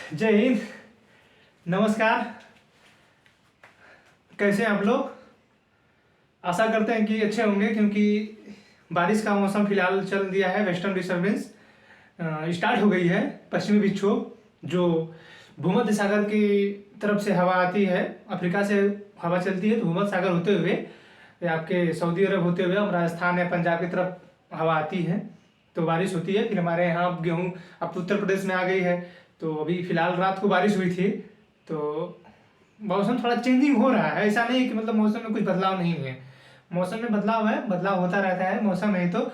जय हिंद। नमस्कार। कैसे हैं आप लोग? आशा करते हैं कि अच्छे होंगे, क्योंकि बारिश का मौसम फिलहाल चल दिया है। वेस्टर्न डिस्टर्बेंस स्टार्ट हो गई है। पश्चिमी विक्षोभ जो भूमध्य सागर की तरफ से हवा आती है, अफ्रीका से हवा चलती है, तो भूमध्य सागर होते हुए या आपके सऊदी अरब होते हुए अब राजस्थान या पंजाब की तरफ हवा आती है, तो बारिश होती है। फिर हमारे यहाँ अब गेहूँ अब उत्तर प्रदेश में आ गई है, तो अभी फिलहाल रात को बारिश हुई थी। तो मौसम थोड़ा चेंजिंग हो रहा है। ऐसा नहीं है कि मतलब मौसम में कुछ बदलाव नहीं है, मौसम में बदलाव है, बदलाव होता रहता है। मौसम है तो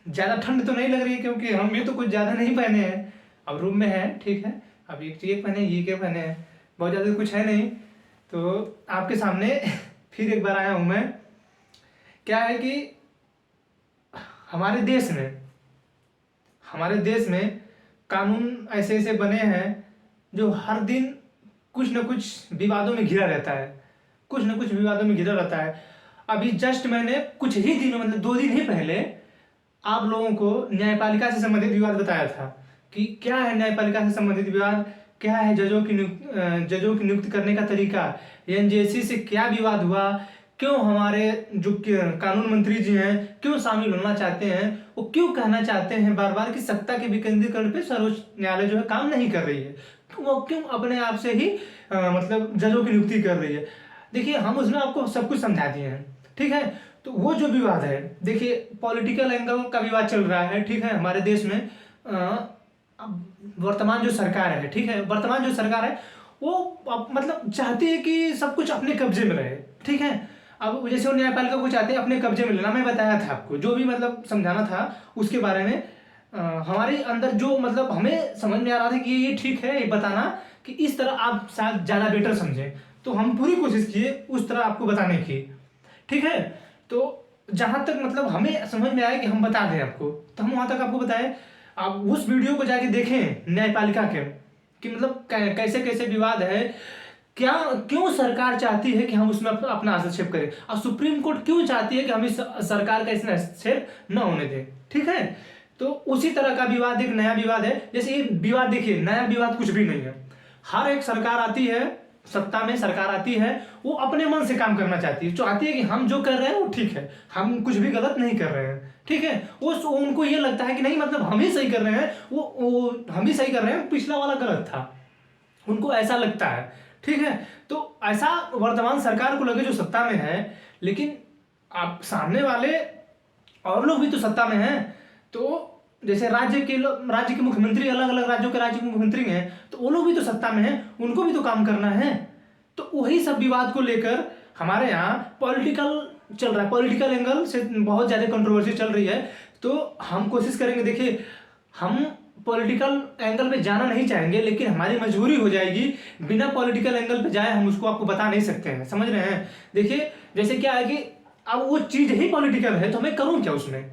ज़्यादा ठंड तो नहीं लग रही है, क्योंकि हम भी तो कुछ ज़्यादा नहीं पहने हैं। अब रूम में है, ठीक है। अब एक चीज़ पहने, ये क्या पहने हैं, बहुत ज़्यादा कुछ है नहीं। तो आपके सामने फिर एक बार आया हूँ मैं। क्या है कि हमारे देश में कानून ऐसे ऐसे बने हैं जो हर दिन कुछ न कुछ विवादों में घिरा रहता है, कुछ न कुछ विवादों में घिरा रहता है। अभी जस्ट मैंने कुछ ही दिनों, मतलब 2 दिन ही पहले आप लोगों को न्यायपालिका से संबंधित विवाद बताया था कि क्या है न्यायपालिका से संबंधित विवाद, क्या है जजों की नियुक्ति करने का तरीका, एनजेसी से क्या विवाद हुआ, क्यों हमारे जो कानून मंत्री जी हैं क्यों शामिल होना चाहते हैं, वो क्यों कहना चाहते हैं बार बार कि सत्ता के विकेंद्रीकरण पे सर्वोच्च न्यायालय जो है काम नहीं कर रही है, वो क्यों अपने आप से ही मतलब जजों की नियुक्ति कर रही है। देखिए, हम उसमें आपको सब कुछ समझा दिए हैं, ठीक है। तो वो जो विवाद है, देखिए पॉलिटिकल एंगल का विवाद चल रहा है, ठीक है। हमारे देश में वर्तमान जो सरकार है, ठीक है, वर्तमान जो सरकार है वो मतलब चाहती है कि सब कुछ अपने कब्जे में रहे, ठीक है। अब जैसे वो न्यायपालिका को चाहते हैं अपने कब्जे में लेना। मैं बताया था आपको, जो भी मतलब समझाना था उसके बारे में। हमारे अंदर जो मतलब हमें समझ में आ रहा था कि ये ठीक है, ये बताना कि इस तरह आप शायद ज़्यादा बेटर समझें, तो हम पूरी कोशिश किए उस तरह आपको बताने की, ठीक है। तो जहाँ तक मतलब हमें समझ में आया कि हम बता दें आपको, तो हम वहाँ तक आपको बताएं। आप उस वीडियो को जाके देखें न्यायपालिका के, कि मतलब कैसे कैसे विवाद है, क्या क्यों सरकार चाहती है कि हम उसमें अपना हस्तक्षेप करें, और सुप्रीम कोर्ट क्यों चाहती है कि हम इस सरकार का इसमें हस्तक्षेप न होने दें, ठीक है। तो उसी तरह का विवाद एक नया विवाद है। जैसे ये विवाद, देखिए नया विवाद कुछ भी नहीं है। हर एक सरकार आती है, सत्ता में सरकार आती है, वो अपने मन से काम करना चाहती है, चाहती है कि हम जो कर रहे हैं वो ठीक है, हम कुछ भी गलत नहीं कर रहे हैं, ठीक है। वो उनको ये लगता है कि नहीं, मतलब हम ही सही कर रहे हैं, वो हम ही सही कर रहे हैं, पिछला वाला गलत था, उनको ऐसा लगता है, ठीक है। तो ऐसा वर्तमान सरकार को लगे जो सत्ता में है। लेकिन आप सामने वाले और लोग भी तो सत्ता में हैं। तो जैसे राज्य के मुख्यमंत्री, अलग अलग राज्यों के राज्य के मुख्यमंत्री हैं, तो वो लोग भी तो सत्ता में हैं, उनको भी तो काम करना है। तो वही सब विवाद को लेकर हमारे यहाँ पॉलिटिकल चल रहा है, पॉलिटिकल एंगल से बहुत ज़्यादा कंट्रोवर्सी चल रही है। तो हम कोशिश करेंगे, देखिए हम पॉलिटिकल एंगल पे जाना नहीं चाहेंगे, लेकिन हमारी मजबूरी हो जाएगी, बिना पॉलिटिकल एंगल पे जाए हम उसको आपको बता नहीं सकते हैं, समझ रहे हैं। देखिए जैसे क्या है कि अब वो चीज़ ही पॉलिटिकल है, तो हमें करूँ क्या उसमें।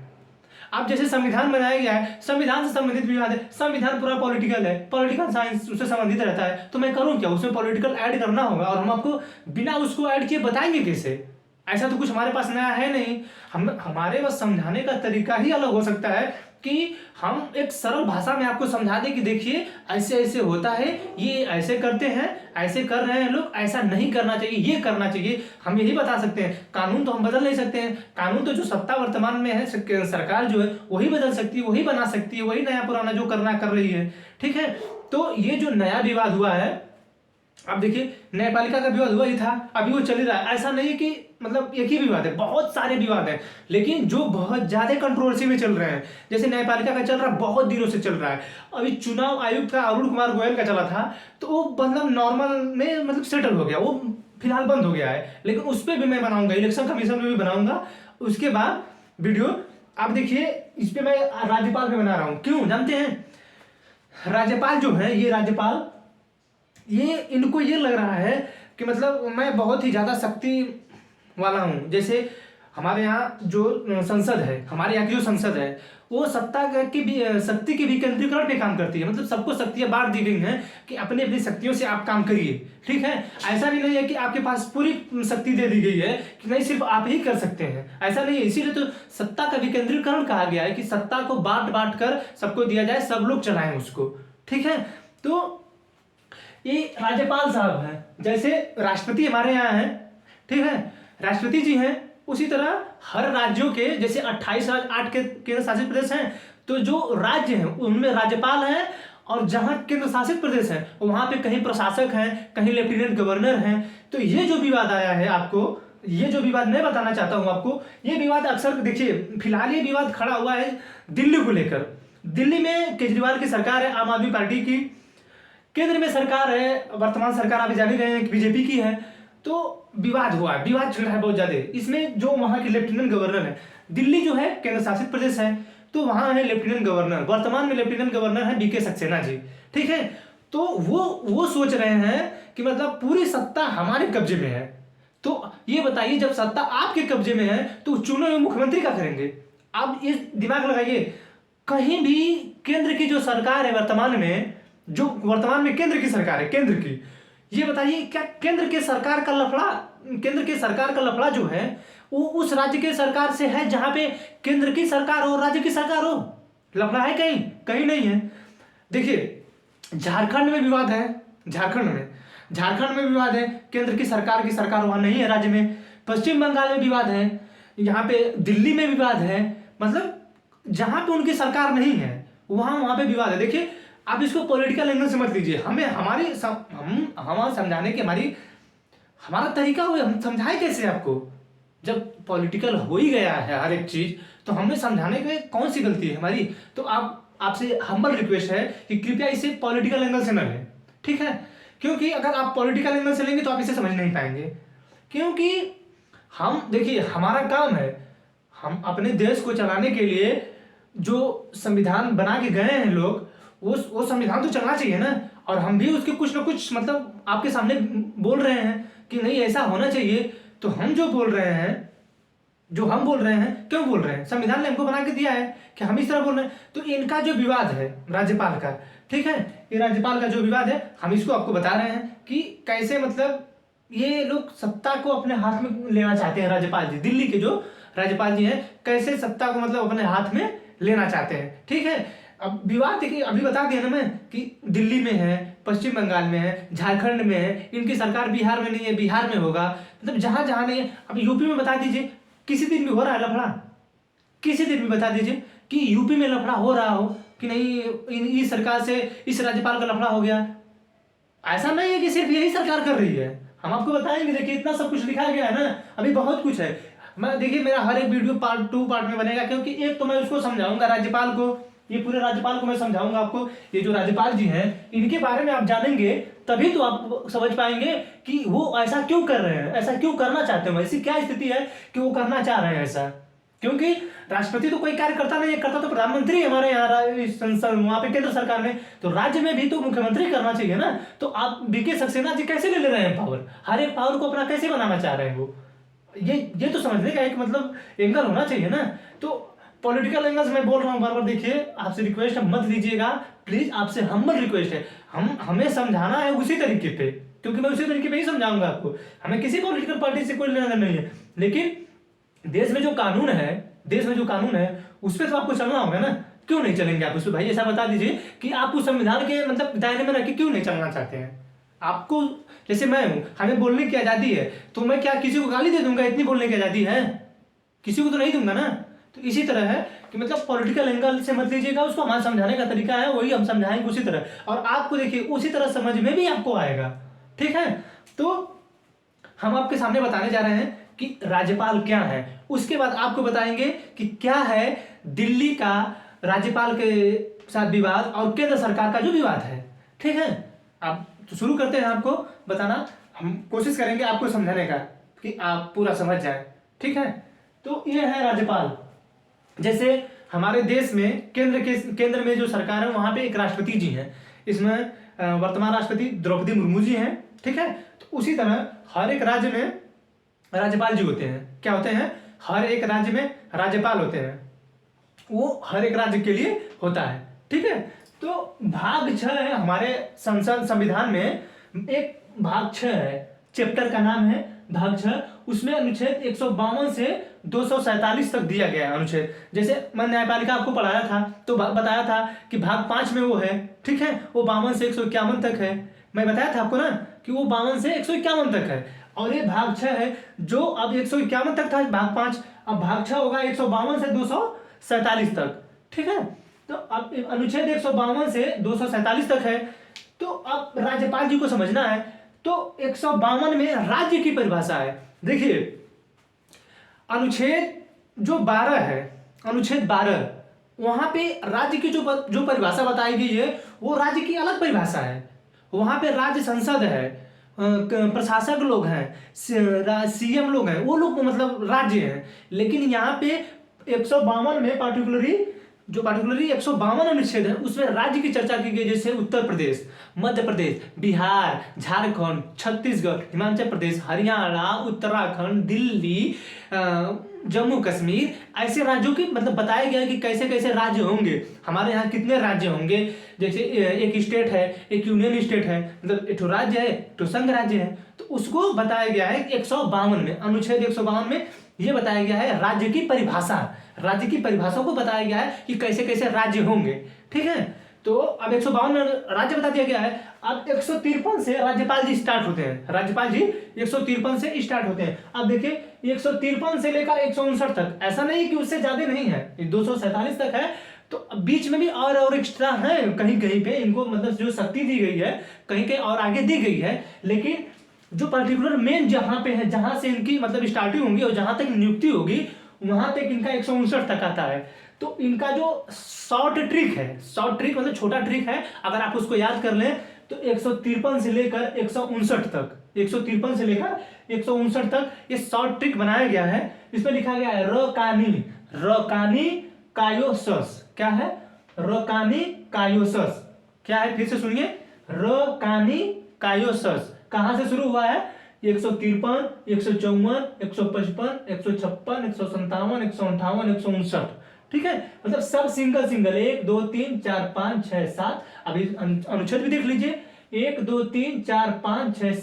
अब जैसे संविधान बनाया गया है, संविधान से संबंधित विवाद है, संविधान पूरा पॉलिटिकल है, पॉलिटिकल साइंस उससे संबंधित रहता है, तो मैं करूँ क्या, उसमें पॉलिटिकल ऐड करना होगा, और हम आपको बिना उसको ऐड किए बताएंगे कैसे। ऐसा तो कुछ हमारे पास नया है नहीं। हमारे बस समझाने का तरीका ही अलग हो सकता है कि हम एक सरल भाषा में आपको समझा दें कि देखिए ऐसे ऐसे होता है, ये ऐसे करते हैं, ऐसे कर रहे हैं लोग, ऐसा नहीं करना चाहिए, ये करना चाहिए। हम यही बता सकते हैं। कानून तो हम बदल नहीं सकते हैं, कानून तो जो सत्ता वर्तमान में है, सरकार जो है वही बदल सकती है, वही बना सकती है, वही नया पुराना जो करना कर रही है, ठीक है। तो ये जो नया विवाद हुआ है, अब देखिए न्यायपालिका का विवाद हुआ ही था, अभी वो चल ही रहा है। ऐसा नहीं है कि मतलब एक ही विवाद है, बहुत सारे विवाद हैं, लेकिन जो बहुत ज्यादा कंट्रोवर्सी में चल रहे हैं, जैसे न्यायपालिका का चल रहा है, बहुत दिनों से चल रहा है। अभी चुनाव आयुक्त का अरुण कुमार गोयल का चला था, तो वो मतलब नॉर्मल में मतलब सेटल हो गया, वो फिलहाल बंद हो गया है, लेकिन उस पर भी मैं बनाऊंगा, इलेक्शन कमीशन में भी बनाऊंगा उसके बाद वीडियो। आप देखिए इस पे मैं राज्यपाल पे बना रहा हूँ, क्यों जानते हैं। राज्यपाल जो है, ये राज्यपाल, ये इनको ये लग रहा है कि मतलब मैं बहुत ही ज़्यादा शक्ति वाला हूँ। जैसे हमारे यहाँ जो संसद है, हमारे यहाँ की जो संसद है, वो शक्ति के विकेंद्रीकरण पे काम करती है। मतलब सबको शक्तियाँ बांट दी गई हैं कि अपनी अपनी शक्तियों से आप काम करिए, ठीक है। ऐसा भी नहीं है कि आपके पास पूरी शक्ति दे दी गई है कि नहीं सिर्फ आप ही कर सकते हैं, ऐसा नहीं है। इसीलिए तो सत्ता का विकेंद्रीकरण कहा गया है कि सत्ता को बांट बांट कर सबको दिया जाए, सब लोग चलाएं उसको, ठीक है। तो ये राज्यपाल साहब हैं, जैसे राष्ट्रपति हमारे यहाँ हैं, ठीक है, राष्ट्रपति जी हैं, उसी तरह हर राज्यों के जैसे 28 राज्य 8 के केंद्र शासित प्रदेश हैं, तो जो राज्य हैं उनमें राज्यपाल हैं, और जहाँ केंद्र शासित प्रदेश है वहाँ पे कहीं प्रशासक हैं, कहीं लेफ्टिनेंट गवर्नर हैं। तो ये जो विवाद आया है आपको, ये जो विवाद मैं बताना चाहता हूँ आपको, ये विवाद अक्सर देखिए फिलहाल ये विवाद खड़ा हुआ है दिल्ली को लेकर। दिल्ली में केजरीवाल की सरकार है, आम आदमी पार्टी की, केंद्र में सरकार है, वर्तमान सरकार आप जान ही रहे हैं बीजेपी की है। तो विवाद हुआ है, विवाद चल रहा है बहुत ज्यादा। इसमें जो वहाँ के लेफ्टिनेंट गवर्नर है, दिल्ली जो है केंद्र शासित प्रदेश है, तो वहाँ है लेफ्टिनेंट गवर्नर, वर्तमान में लेफ्टिनेंट गवर्नर है बीके सक्सेना जी, ठीक है। तो वो सोच रहे हैं कि मतलब पूरी सत्ता हमारे कब्जे में है। तो ये बताइए जब सत्ता आपके कब्जे में है तो चुने हुए मुख्यमंत्री क्या करेंगे? आप ये दिमाग लगाइए, कहीं भी केंद्र की जो सरकार है वर्तमान में केंद्र की सरकार है, केंद्र की, ये बताइए क्या केंद्र के सरकार का लफड़ा जो है वो उस राज्य के सरकार से है जहां पे केंद्र की सरकार हो, राज्य की सरकार हो? लफड़ा है कहीं? कहीं नहीं है। देखिए झारखंड में विवाद है, झारखंड में विवाद है, केंद्र की सरकार वहां नहीं है राज्य में। पश्चिम बंगाल में विवाद है, यहाँ पे दिल्ली में विवाद है, मतलब जहां पे उनकी सरकार नहीं है वहां पे विवाद है। देखिए आप इसको पॉलिटिकल एंगल से मत लीजिए, हम समझाने की हमारा तरीका हो, हम समझाए कैसे आपको? जब पॉलिटिकल हो ही गया है हर एक चीज, तो हमें समझाने में कौन सी गलती है हमारी? तो आपसे हम्बल रिक्वेस्ट है कि कृपया इसे पॉलिटिकल एंगल से न लें, ठीक है? क्योंकि अगर आप पॉलिटिकल एंगल से लेंगे तो आप इसे समझ नहीं पाएंगे। क्योंकि हम देखिए हमारा काम है, हम अपने देश को चलाने के लिए जो संविधान बना के गए हैं लोग, वो संविधान तो चलना चाहिए ना। और हम भी उसके कुछ ना कुछ मतलब आपके सामने बोल रहे हैं कि नहीं ऐसा होना चाहिए। तो हम जो बोल रहे हैं क्यों बोल रहे हैं? संविधान ने हमको बना के दिया है कि हम इस तरह बोल रहे हैं। तो इनका जो विवाद है राज्यपाल का, ठीक है, ये राज्यपाल का जो विवाद है हम इसको आपको बता रहे हैं कि कैसे मतलब ये लोग सत्ता को अपने हाथ में लेना चाहते हैं। राज्यपाल जी, दिल्ली के जो राज्यपाल जी हैं, कैसे सत्ता को मतलब अपने हाथ में लेना चाहते हैं, ठीक है। अब विवाद देखिए, अभी बता दिया ना मैं कि दिल्ली में है, पश्चिम बंगाल में है, झारखंड में है, इनकी सरकार बिहार में नहीं है, बिहार में होगा, मतलब जहां जहां नहीं है। अब यूपी में बता दीजिए किसी दिन भी हो रहा है लफड़ा, किसी दिन भी बता दीजिए कि यूपी में लफड़ा हो रहा हो कि नहीं इस सरकार से इस राज्यपाल का लफड़ा हो गया। ऐसा नहीं है कि सिर्फ यही सरकार कर रही है, हम आपको बताएंगे। देखिए इतना सब कुछ लिखा गया है ना, अभी बहुत कुछ है। मैं देखिए मेरा हर एक वीडियो पार्ट 2 पार्ट में बनेगा, क्योंकि एक तो मैं उसको समझाऊंगा राज्यपाल को, ये पूरे राज्यपाल को मैं समझाऊंगा आपको। ये जो राज्यपाल जी हैं इनके बारे में आप जानेंगे तभी तो आप समझ पाएंगे कि वो ऐसा क्यों कर रहे हैं, ऐसा क्यों करना चाहते हैं, ऐसी क्या स्थिति है कि वो करना चाह रहे हैं ऐसा। क्योंकि राष्ट्रपति तो कोई कार्य करता नहीं है, करता तो प्रधानमंत्री हमारे यहाँ संसद वहां पे केंद्र सरकार में, तो राज्य में भी तो मुख्यमंत्री करना चाहिए ना। तो आप बीके सक्सेना जी कैसे ले रहे हैं पावर, हर एक पावर को अपना कैसे बनाना चाह रहे हैं वो? ये तो समझने का एक मतलब एंगल होना चाहिए ना। तो पॉलिटिकल एंगल मैं बोल रहा हूँ बार बार। देखिए आपसे रिक्वेस्ट है, मत लीजिएगा प्लीज, आपसे हम्बल रिक्वेस्ट है। हमें समझाना है उसी तरीके पे, क्योंकि मैं उसी तरीके पे ही समझाऊंगा आपको। हमें किसी पॉलिटिकल पार्टी से कोई लेना देना नहीं है, लेकिन देश में जो कानून है उस पर तो आपको चलना होगा ना। क्यों नहीं चलेंगे आप उस पर? भाई ऐसा बता दीजिए कि आप उस संविधान के मतलब दायरे में रह के क्यों नहीं चलना चाहते हैं? आपको जैसे मैं हूं, हमें बोलने की आजादी है, तो मैं क्या किसी को गाली दे दूंगा? इतनी बोलने की आजादी है, किसी को तो नहीं दूंगा ना। तो इसी तरह है कि मतलब पॉलिटिकल एंगल से मत लीजिएगा उसको, हमारा समझाने का तरीका है वही हम समझाएंगे उसी तरह, और आपको देखिए उसी तरह समझ में भी आपको आएगा, ठीक है। तो हम आपके सामने बताने जा रहे हैं कि राज्यपाल क्या है, उसके बाद आपको बताएंगे कि क्या है दिल्ली का राज्यपाल के साथ विवाद और केंद्र सरकार का जो विवाद है, ठीक है। अब तो शुरू करते हैं आपको बताना, हम कोशिश करेंगे आपको समझाने का कि आप पूरा समझ जाए, ठीक है। तो ये है राज्यपाल। जैसे हमारे देश में केंद्र में जो सरकार है वहां पे एक राष्ट्रपति जी हैं, इसमें वर्तमान राष्ट्रपति द्रौपदी मुर्मू जी हैं, ठीक है। तो उसी तरह हर एक राज्य में राज्यपाल जी होते हैं। क्या होते हैं? हर एक राज्य में राज्यपाल होते हैं, वो हर एक राज्य के लिए होता है, ठीक है। तो भाग 6 है हमारे संविधान में, एक भाग 6 है, चैप्टर का नाम है भाग 6। उसमें अनुच्छेद 152 से 247 तक दिया गया है अनुच्छेद। जैसे मैं न्यायपालिका आपको पढ़ाया था तो बताया था कि भाग 5 में वो है, ठीक है, वो 52 से 151 तक है। मैं बताया था आपको ना कि वो 52 से 151 तक है, और ये भाग 6 है जो अब 151 तक था भाग 5, अब भाग 6 होगा 152 से 247 तक, ठीक है। तो अब अनुच्छेद 152 से 247 तक है। तो अब राज्यपाल जी को समझना है, तो 152 में राज्य की परिभाषा है। देखिए अनुच्छेद जो 12 है, अनुच्छेद 12, वहां पे राज्य की जो परिभाषा बताई गई है वो राज्य की अलग परिभाषा है। वहां पे राज्य संसद है, प्रशासक लोग हैं, सीएम लोग हैं, वो लोग मतलब राज्य हैं। लेकिन यहाँ पे 152 में पार्टिकुलरली 152 अनुच्छेद है उसमें राज्य की चर्चा की गई, जैसे उत्तर प्रदेश, मध्य प्रदेश, बिहार, झारखंड, छत्तीसगढ़, हिमाचल प्रदेश, हरियाणा, उत्तराखंड, दिल्ली, जम्मू कश्मीर, ऐसे राज्यों की मतलब बताया गया है कि कैसे कैसे राज्य होंगे, हमारे यहाँ कितने राज्य होंगे। जैसे एक स्टेट है, एक यूनियन स्टेट है, मतलब एक तो राज्य है, एक तो संघ राज्य है, तो उसको बताया गया है 152 में, अनुच्छेद 152 में ये बताया गया है राज्य की परिभाषा, राज्य की परिभाषा को बताया गया है कि कैसे कैसे राज्य होंगे, ठीक है। तो अब 152 में राज्य बता दिया गया है। अब 153 से राज्यपाल जी स्टार्ट होते हैं, राज्यपाल जी 153 से स्टार्ट होते हैं। अब देखिए 153 से लेकर 159 तक, ऐसा नहीं कि उससे ज्यादा नहीं है, 247 तक है। तो बीच में भी और एक्स्ट्रा है, कहीं कहीं पे इनको मतलब जो शक्ति दी गई है कहीं कहीं और आगे दी गई है, लेकिन जो पर्टिकुलर मेन जहां पे है, जहां से इनकी मतलब स्टार्टिंग होगी और जहां तक नियुक्ति होगी वहां तक इनका 159 तक आता है। तो इनका जो शॉर्ट ट्रिक है, शॉर्ट ट्रिक मतलब छोटा ट्रिक है, अगर आप उसको याद कर लें तो 153 से लेकर 159 तक, 153 से लेकर 159 तक ये शॉर्ट ट्रिक बनाया गया है। इसमें लिखा गया है रकानी कायोसस, क्या है, रकानी कायोसस, क्या है, फिर से सुनिए, रकानी कायोसस कहां से शुरू हुआ है, 153, 154, 155, 156, 157, 158, 159, ठीक है। मतलब सब सिंगल 1 2 3 4 5 6 7, अभी अनुच्छेद भी देख लीजिए, 1 2 3 4 5 6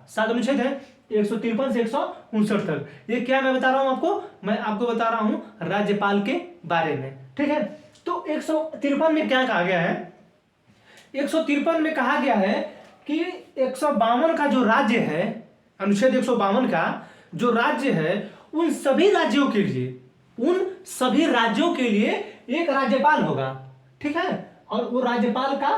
7 अनुच्छेद है 153 से 159 तक। ये क्या मैं बता रहा हूं आपको, मैं आपको बता रहा हूं राज्यपाल के बारे में, ठीक है। तो 153 में क्या कहा गया है, 153 में कहा गया है कि 152 का जो राज्य है, अनुच्छेद 152 का जो राज्य है, उन सभी राज्यों के लिए एक राज्यपाल होगा, ठीक है, और वो राज्यपाल का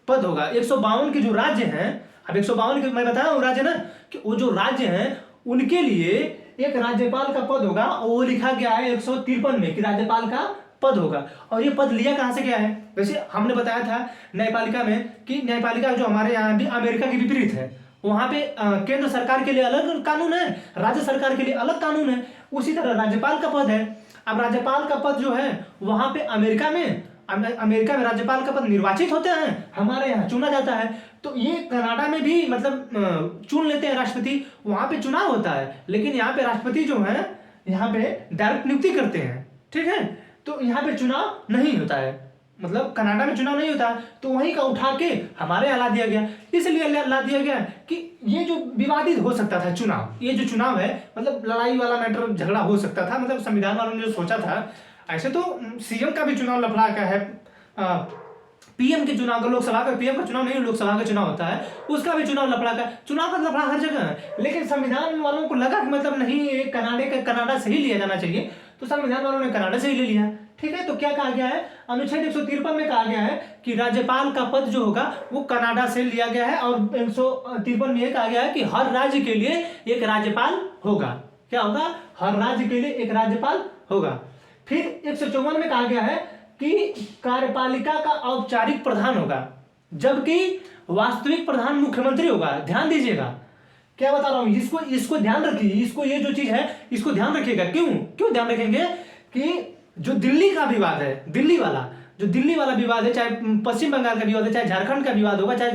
पद होगा। 152 के जो राज्य हैं, अब 152 के मैं बताया हूं राज्य ना, कि वो जो राज्य हैं उनके लिए एक राज्यपाल का पद होगा, और वो लिखा गया है 153 में कि राज्यपाल का पद होगा। और ये पद लिया कहां से गया है, वैसे हमने बताया था न्यायपालिका में कि न्यायपालिका जो हमारे यहाँ भी अमेरिका के विपरीत है, वहां पे केंद्र सरकार के लिए अलग कानून है, राज्य सरकार के लिए अलग कानून है। उसी तरह राज्यपाल का पद है। अब राज्यपाल का पद जो है वहां पे अमेरिका में राज्यपाल का पद निर्वाचित होते हैं, हमारे यहाँ चुना जाता है। तो ये कनाडा में भी मतलब चुन लेते हैं राष्ट्रपति, वहां पे चुनाव होता है, लेकिन यहाँ पे राष्ट्रपति जो है यहाँ पे डायरेक्ट नियुक्ति करते हैं, ठीक है। तो यहाँ पे चुनाव नहीं होता है, मतलब कनाडा में चुनाव नहीं होता, तो वहीं का उठा के हमारे यहाँ ला दिया गया। इसलिए ला दिया गया कि ये जो विवादित हो सकता था चुनाव, ये जो चुनाव है मतलब लड़ाई वाला मैटर, झगड़ा हो सकता था, मतलब संविधान वालों ने जो सोचा था, ऐसे तो सीएम का भी चुनाव लफड़ा का है, पीएम के चुनाव का, लोकसभा का, पीएम का चुनाव नहीं, लोकसभा का चुनाव होता है, उसका भी चुनाव लफड़ा का, चुनाव का लफड़ा हर जगह है। लेकिन संविधान वालों को लगा कि मतलब नहीं, कनाडा से ही लिया जाना चाहिए, तो संविधान वालों ने कनाडा से ही ले लिया, ठीक है। तो क्या कहा गया है, अनुच्छेद 153 में कहा गया है कि राज्यपाल का पद जो होगा वो कनाडा से लिया गया है, और 153 में कहा गया है कि हर राज्य के लिए एक राज्यपाल होगा। क्या होगा, हर राज्य के लिए एक राज्यपाल होगा। फिर 154 में कहा गया है कि कार्यपालिका का औपचारिक प्रधान होगा, जबकि वास्तविक प्रधान मुख्यमंत्री होगा। ध्यान दीजिएगा, क्या बता रहा हूं, इसको ध्यान रखिए, इसको ये जो चीज है इसको ध्यान रखिएगा। क्यों ध्यान रखेंगे कि जो दिल्ली का विवाद है, दिल्ली वाला विवाद है, चाहे पश्चिम बंगाल का विवाद है, चाहे झारखंड का विवाद होगा, चाहे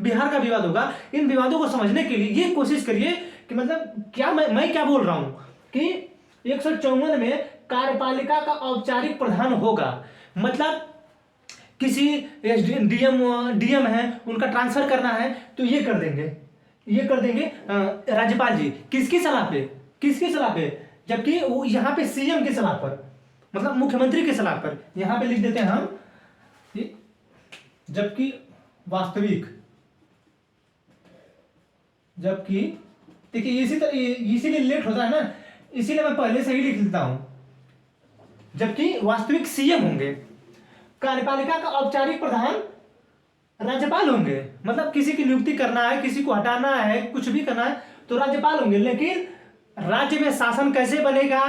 बिहार का विवाद होगा, इन विवादों को समझने के लिए ये कोशिश करिए कि मतलब क्या मैं क्या बोल रहा हूं कि 154 में कार्यपालिका का औपचारिक प्रधान होगा, मतलब किसी डीएम है, उनका ट्रांसफर करना है तो ये कर देंगे राज्यपाल जी। किसकी सलाह पे जबकि वो यहाँ पे सीएम की सलाह पर, मतलब मुख्यमंत्री की सलाह पर, यहाँ पे लिख देते हैं हम जबकि वास्तविक, जबकि देखिए इसी तरह इसीलिए लेट होता है ना, इसीलिए मैं पहले से ही लिख देता हूं, जबकि वास्तविक सीएम होंगे। कार्यपालिका का औपचारिक प्रधान राज्यपाल होंगे, मतलब किसी की नियुक्ति करना है, किसी को हटाना है, कुछ भी करना है तो राज्यपाल होंगे। लेकिन राज्य में शासन कैसे बनेगा,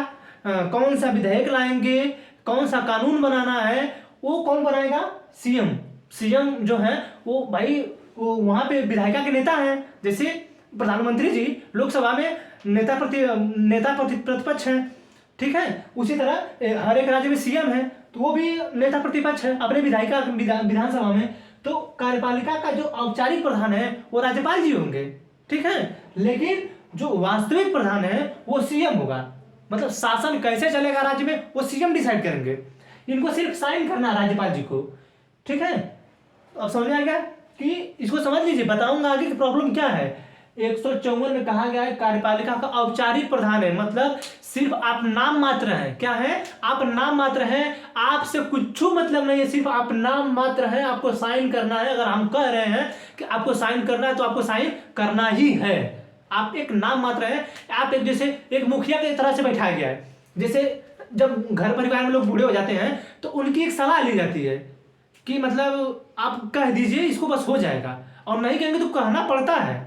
कौन सा विधेयक लाएंगे, कौन सा कानून बनाना है, वो कौन बनाएगा, सीएम। सीएम जो है वो भाई वो वहां पे विधायिका के नेता हैं, जैसे प्रधानमंत्री जी लोकसभा में नेता प्रतिपक्ष हैं, ठीक है। उसी तरह हर एक राज्य में सीएम है तो वो भी नेता प्रतिपक्ष है अपने विधायिका विधानसभा में। तो कार्यपालिका का जो औपचारिक प्रधान है वो राज्यपाल जी होंगे, ठीक है। लेकिन जो वास्तविक प्रधान है वो सीएम होगा, मतलब शासन कैसे चलेगा राज्य में वो सीएम डिसाइड करेंगे, इनको सिर्फ साइन करना है राज्यपाल जी को, ठीक है। अब समझ में आ गया कि इसको समझ लीजिए, बताऊंगा आगे की प्रॉब्लम क्या है। 154 में कहा गया है कार्यपालिका का औपचारिक प्रधान है, मतलब सिर्फ आप नाम मात्र हैं। क्या है, आप नाम मात्र हैं, आपसे कुछ मतलब नहीं है, सिर्फ आप नाम मात्र हैं, आपको साइन करना है। अगर हम कह रहे हैं कि आपको साइन करना है तो आपको साइन करना ही है, आप एक नाम मात्र है। आप एक जैसे एक मुखिया की तरह से बैठाया गया है, जैसे जब घर परिवार में लोग बूढ़े हो जाते हैं तो उनकी एक सलाह ली जाती है कि मतलब आप कह दीजिए इसको बस हो जाएगा, और नहीं कहेंगे तो कहना पड़ता है।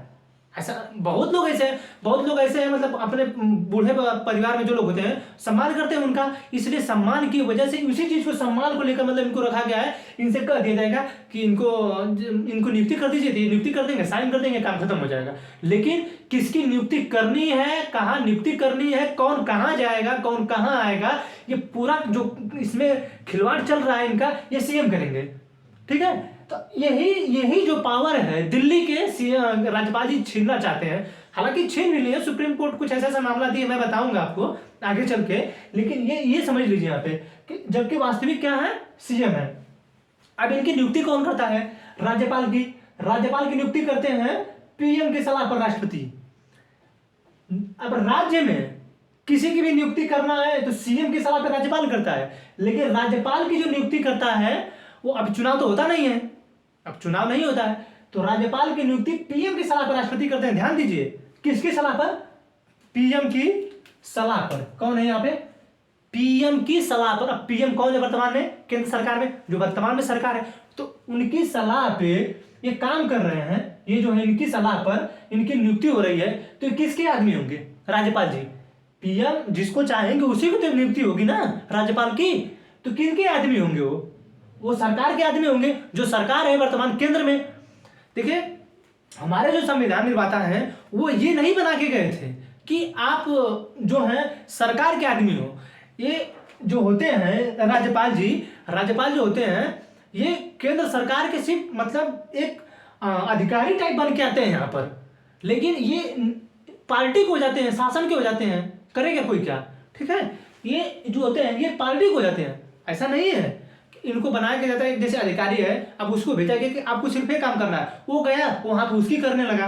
ऐसा बहुत लोग ऐसे हैं, मतलब अपने बूढ़े परिवार में जो लोग होते हैं सम्मान करते हैं उनका, इसलिए सम्मान की वजह से उसी चीज को सम्मान को लेकर मतलब इनको रखा गया है। इनसे कह दिया जाएगा कि इनको नियुक्ति कर दीजिए, नियुक्ति कर देंगे, साइन कर देंगे, काम खत्म हो जाएगा। लेकिन किसकी नियुक्ति करनी है, कहाँ नियुक्ति करनी है, कौन कहाँ जाएगा, कौन कहाँ आएगा, ये पूरा जो इसमें खिलवाड़ चल रहा है इनका, ये सीएम करेंगे, ठीक है। तो यही जो पावर है दिल्ली के राज्यपाल जी छीनना चाहते हैं। हालांकि छीन भी लिए, सुप्रीम कोर्ट कुछ ऐसा ऐसा मामला दिए, मैं बताऊंगा आपको आगे चल के। लेकिन ये समझ लीजिए यहाँ पे कि जबकि वास्तविक क्या है, सीएम है। अब इनकी नियुक्ति कौन करता है, राज्यपाल की नियुक्ति करते हैं पीएम की सलाह पर राष्ट्रपति। अब राज्य में किसी की भी नियुक्ति करना है तो सीएम की सलाह पर राज्यपाल करता है, लेकिन राज्यपाल की जो नियुक्ति करता है वो अब चुनाव तो होता नहीं है, अब चुनाव नहीं होता है, तो राज्यपाल की नियुक्ति पीएम की सलाह पर राष्ट्रपति करते हैं। ध्यान दीजिए, किसकी सलाह पर, पीएम की सलाह पर। कौन है यहाँ पे, पीएम की सलाह पर। अब पीएम कौन है वर्तमान में, केंद्र सरकार में, जो वर्तमान में सरकार है, तो उनकी सलाह पे ये काम कर रहे हैं। ये जो है इनकी सलाह पर इनकी नियुक्ति हो रही है, तो किसके आदमी होंगे, राज्यपाल जी। पीएम जिसको चाहेंगे उसी को तो नियुक्ति होगी ना राज्यपाल की, तो किनके आदमी होंगे, वो सरकार के आदमी होंगे, जो सरकार है वर्तमान केंद्र में। देखिए हमारे जो संविधान निर्माता हैं वो ये नहीं बना के गए थे कि आप जो हैं सरकार के आदमी हो। ये जो होते हैं राज्यपाल जो होते हैं ये केंद्र सरकार के सिर्फ मतलब एक अधिकारी टाइप बन के आते हैं यहाँ पर, लेकिन ये पार्टी को हो जाते हैं, शासन के हो जाते हैं, करेगा कोई क्या, ठीक है। ये जो होते हैं ये पार्टी को हो जाते हैं। ऐसा नहीं है, इनको बनाया जाता है जैसे अधिकारी है, अब उसको भेजा गया कि आपको सिर्फ ये काम करना है, वो गया वहां पे उसकी करने लगा,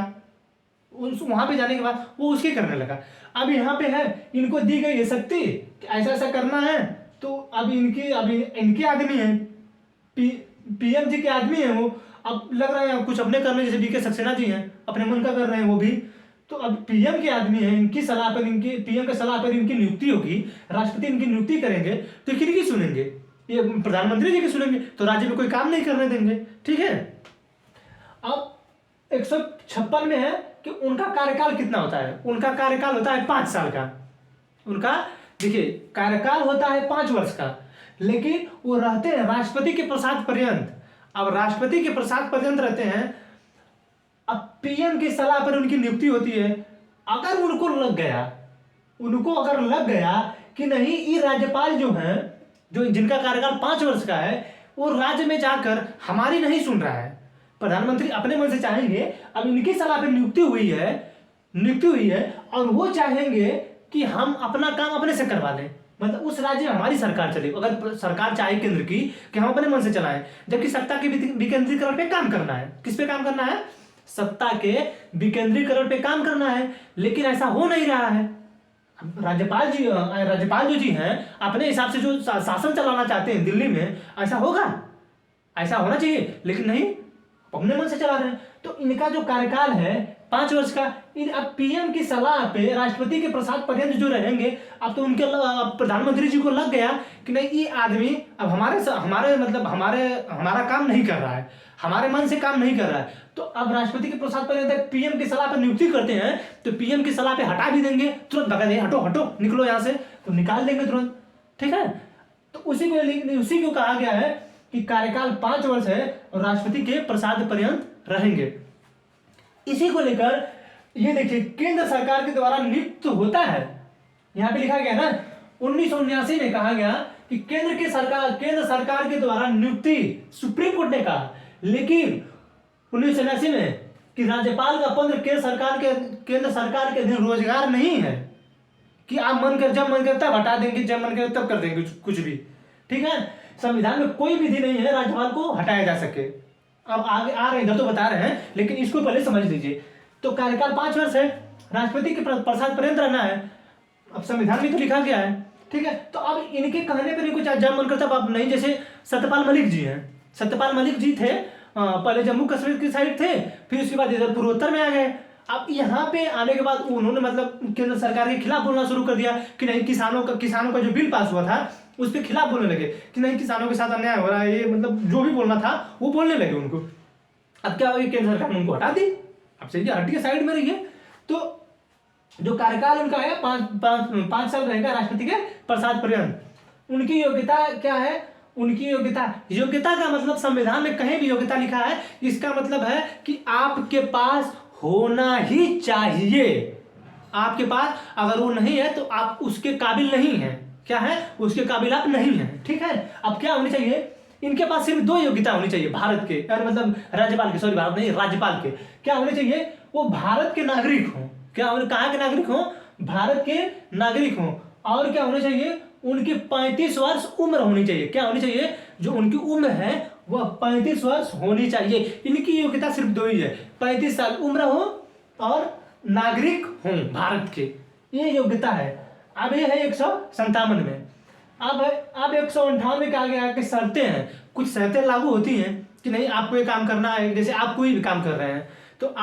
वहां पे जाने के बाद वो उसकी करने लगा। अब यहाँ पे है इनको दी गई है शक्ति कि ऐसा ऐसा करना है, तो अब इनके आदमी है, पीएम जी के आदमी है वो। अब लग रहा है कुछ अपने करने, जैसे वीके सक्सेना जी हैं अपने मन का कर रहे हैं वो भी, तो अब पीएम के आदमी है, इनकी सलाह पर, इनकी पीएम के सलाह पर इनकी नियुक्ति होगी, राष्ट्रपति इनकी नियुक्ति करेंगे, तो किनकी सुनेंगे, ये प्रधानमंत्री जी की सुनेंगे, तो राज्य में कोई काम नहीं करने देंगे, ठीक है। अब 156 में है कि उनका कार्यकाल कितना होता है, उनका कार्यकाल होता है 5 साल का। उनका देखिए कार्यकाल होता है 5 वर्ष का, लेकिन वो रहते हैं राष्ट्रपति के प्रसाद पर्यंत। अब राष्ट्रपति के प्रसाद पर्यंत रहते हैं। अब पीएम की सलाह पर उनकी नियुक्ति होती है। अगर उनको अगर लग गया कि नहीं ये राज्यपाल जो हैं, जो जिनका कार्यकाल 5 वर्ष का है, वो राज्य में जाकर हमारी नहीं सुन रहा है, प्रधानमंत्री अपने मन से चाहेंगे, अब इनकी सलाह पर नियुक्ति हुई है और वो चाहेंगे कि हम अपना काम अपने से करवा लें, मतलब उस राज्य में हमारी सरकार चले। अगर सरकार चाहे केंद्र की कि हम अपने मन से चलाएं, जबकि सत्ता के विकेंद्रीकरण पे काम करना है। किस पे काम करना है, सत्ता के विकेंद्रीकरण पे काम करना है, लेकिन ऐसा हो नहीं रहा है। राज्यपाल जो जी हैं अपने हिसाब से जो शासन चलाना चाहते हैं दिल्ली में, ऐसा होगा? ऐसा होना चाहिए, लेकिन नहीं, अपने मन से चला रहे हैं। तो इनका जो कार्यकाल है 5 वर्ष का, अब पीएम की सलाह पे राष्ट्रपति के प्रसाद पर्यंत जो रहेंगे, अब तो उनके प्रधानमंत्री जी को लग गया कि नहीं, ये आदमी अब हमारे मतलब हमारा काम नहीं कर रहा है, हमारे मन से काम नहीं कर रहा है। तो अब राष्ट्रपति के प्रसाद पर्यंत पीएम की सलाह पर नियुक्ति करते हैं, तो पीएम की सलाह पे हटा भी देंगे, तुरंत भगा देंगे, हटो हटो निकलो यहाँ से, तो निकाल देंगे तुरंत। ठीक है, तो उसी को कहा गया है कि कार्यकाल 5 वर्ष है और राष्ट्रपति के प्रसाद पर्यंत रहेंगे। इसी को लेकर ये देखिए, केंद्र सरकार के द्वारा नियुक्त होता है, यहां पे लिखा गया ना 1979 में कहा गया कि केंद्र सरकार के द्वारा नियुक्ति सुप्रीम कोर्ट ने कहा। लेकिन 1979 में कि राज्यपाल का पद केंद्र सरकार के अधीन रोजगार नहीं है कि आप जब मन करे तब हटा देंगे, जब मन करे तब कर देंगे कुछ भी। ठीक है, संविधान में कोई विधि नहीं है राज्यपाल को हटाया जा सके। अब आगे आ रहे हैं, इधर तो बता रहे हैं, लेकिन इसको पहले समझ लीजिए। तो कार्यकाल 5 वर्ष है, राष्ट्रपति के प्रसाद पर्यंत रहना है, अब संविधान में तो लिखा गया है। ठीक है, तो अब इनके कहने पर कुछ जब मन करता अब नहीं, जैसे सत्यपाल मलिक जी हैं, सत्यपाल मलिक जी थे, पहले जम्मू कश्मीर की साइड थे, फिर उसके बाद इधर पूर्वोत्तर में आ गए। अब यहाँ पे आने के बाद उन्होंने मतलब केंद्र सरकार के खिलाफ बोलना शुरू कर दिया कि नहीं, किसानों का जो बिल पास हुआ था उस पर खिलाफ बोलने लगे कि नहीं, किसानों के साथ अन्याय हो रहा है, ये मतलब जो भी बोलना था वो बोलने लगे उनको। अब क्या हुआ, केंद्र सरकार ने उनको हटा दी, अब से हटिए, साइड में रहिए। तो जो कार्यकाल उनका है 5 साल रहेगा राष्ट्रपति के प्रसाद पर्यंत। उनकी योग्यता क्या है, उनकी योग्यता का मतलब संविधान में कहीं भी योग्यता लिखा है, इसका मतलब है कि आपके पास होना ही चाहिए। आपके पास अगर वो नहीं है तो आप उसके काबिल नहीं हैं। क्या है, उसके काबिल आप नहीं हैं। ठीक है, अब क्या होनी चाहिए, इनके पास सिर्फ 2 योग्यता होनी चाहिए भारत के, मतलब राज्यपाल के, सॉरी भारत नहीं, राज्यपाल के क्या होने चाहिए, वो भारत के नागरिक हों। क्या होने, कहाँ के नागरिक हों, भारत के नागरिक हों। और क्या होना चाहिए, उनकी 35 वर्ष उम्र होनी चाहिए। क्या होनी चाहिए, जो उनकी उम्र है वह 35 वर्ष होनी चाहिए। इनकी योग्यता सिर्फ 2 ही है, 35 साल उम्र हो और नागरिक हों भारत के, ये योग्यता है। अब ये है 157 में। अब 158 में कहा गया कि शर्तें हैं, कुछ शर्तें लागू होती हैं कि नहीं, आपको ये काम करना है। जैसे आप कोई भी काम कर रहे हैं तो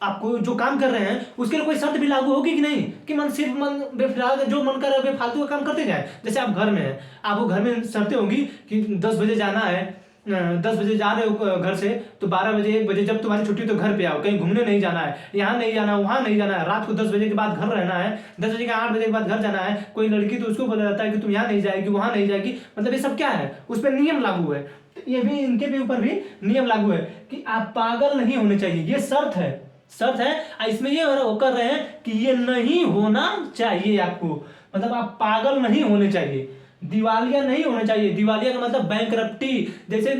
आपको जो काम कर रहे हैं उसके लिए कोई शर्त भी लागू होगी कि नहीं, कि सिर्फ बेफिलहाल जो मन कर रहा है बेफालतू का काम करते जाए। जैसे आप घर में हैं, आपको घर में शर्तें होंगी कि 10 बजे जाना है, 10 बजे जा रहे हो घर से, तो 12 बजे 1 बजे जब तुम्हारी छुट्टी तो घर पे आओ, कहीं घूमने नहीं जाना है, यहाँ नहीं जाना, वहाँ नहीं जाना है, रात को 10 बजे के बाद घर रहना है, 10 बजे के 8 बजे के बाद घर जाना है। कोई लड़की तो उसको पता जाता है कि तुम यहाँ नहीं जाएगी, वहाँ नहीं जाएगी, मतलब ये सब क्या है, उस पर नियम लागू है। तो ये भी इनके भी ऊपर भी नियम लागू है कि आप पागल नहीं होने चाहिए, ये शर्त है। इसमें ये कर रहे हैं कि ये नहीं होना चाहिए आपको, मतलब आप पागल नहीं होने चाहिए, दिवालिया नहीं होना चाहिए। दिवालिया का मतलब बैंकरप्टी, जैसे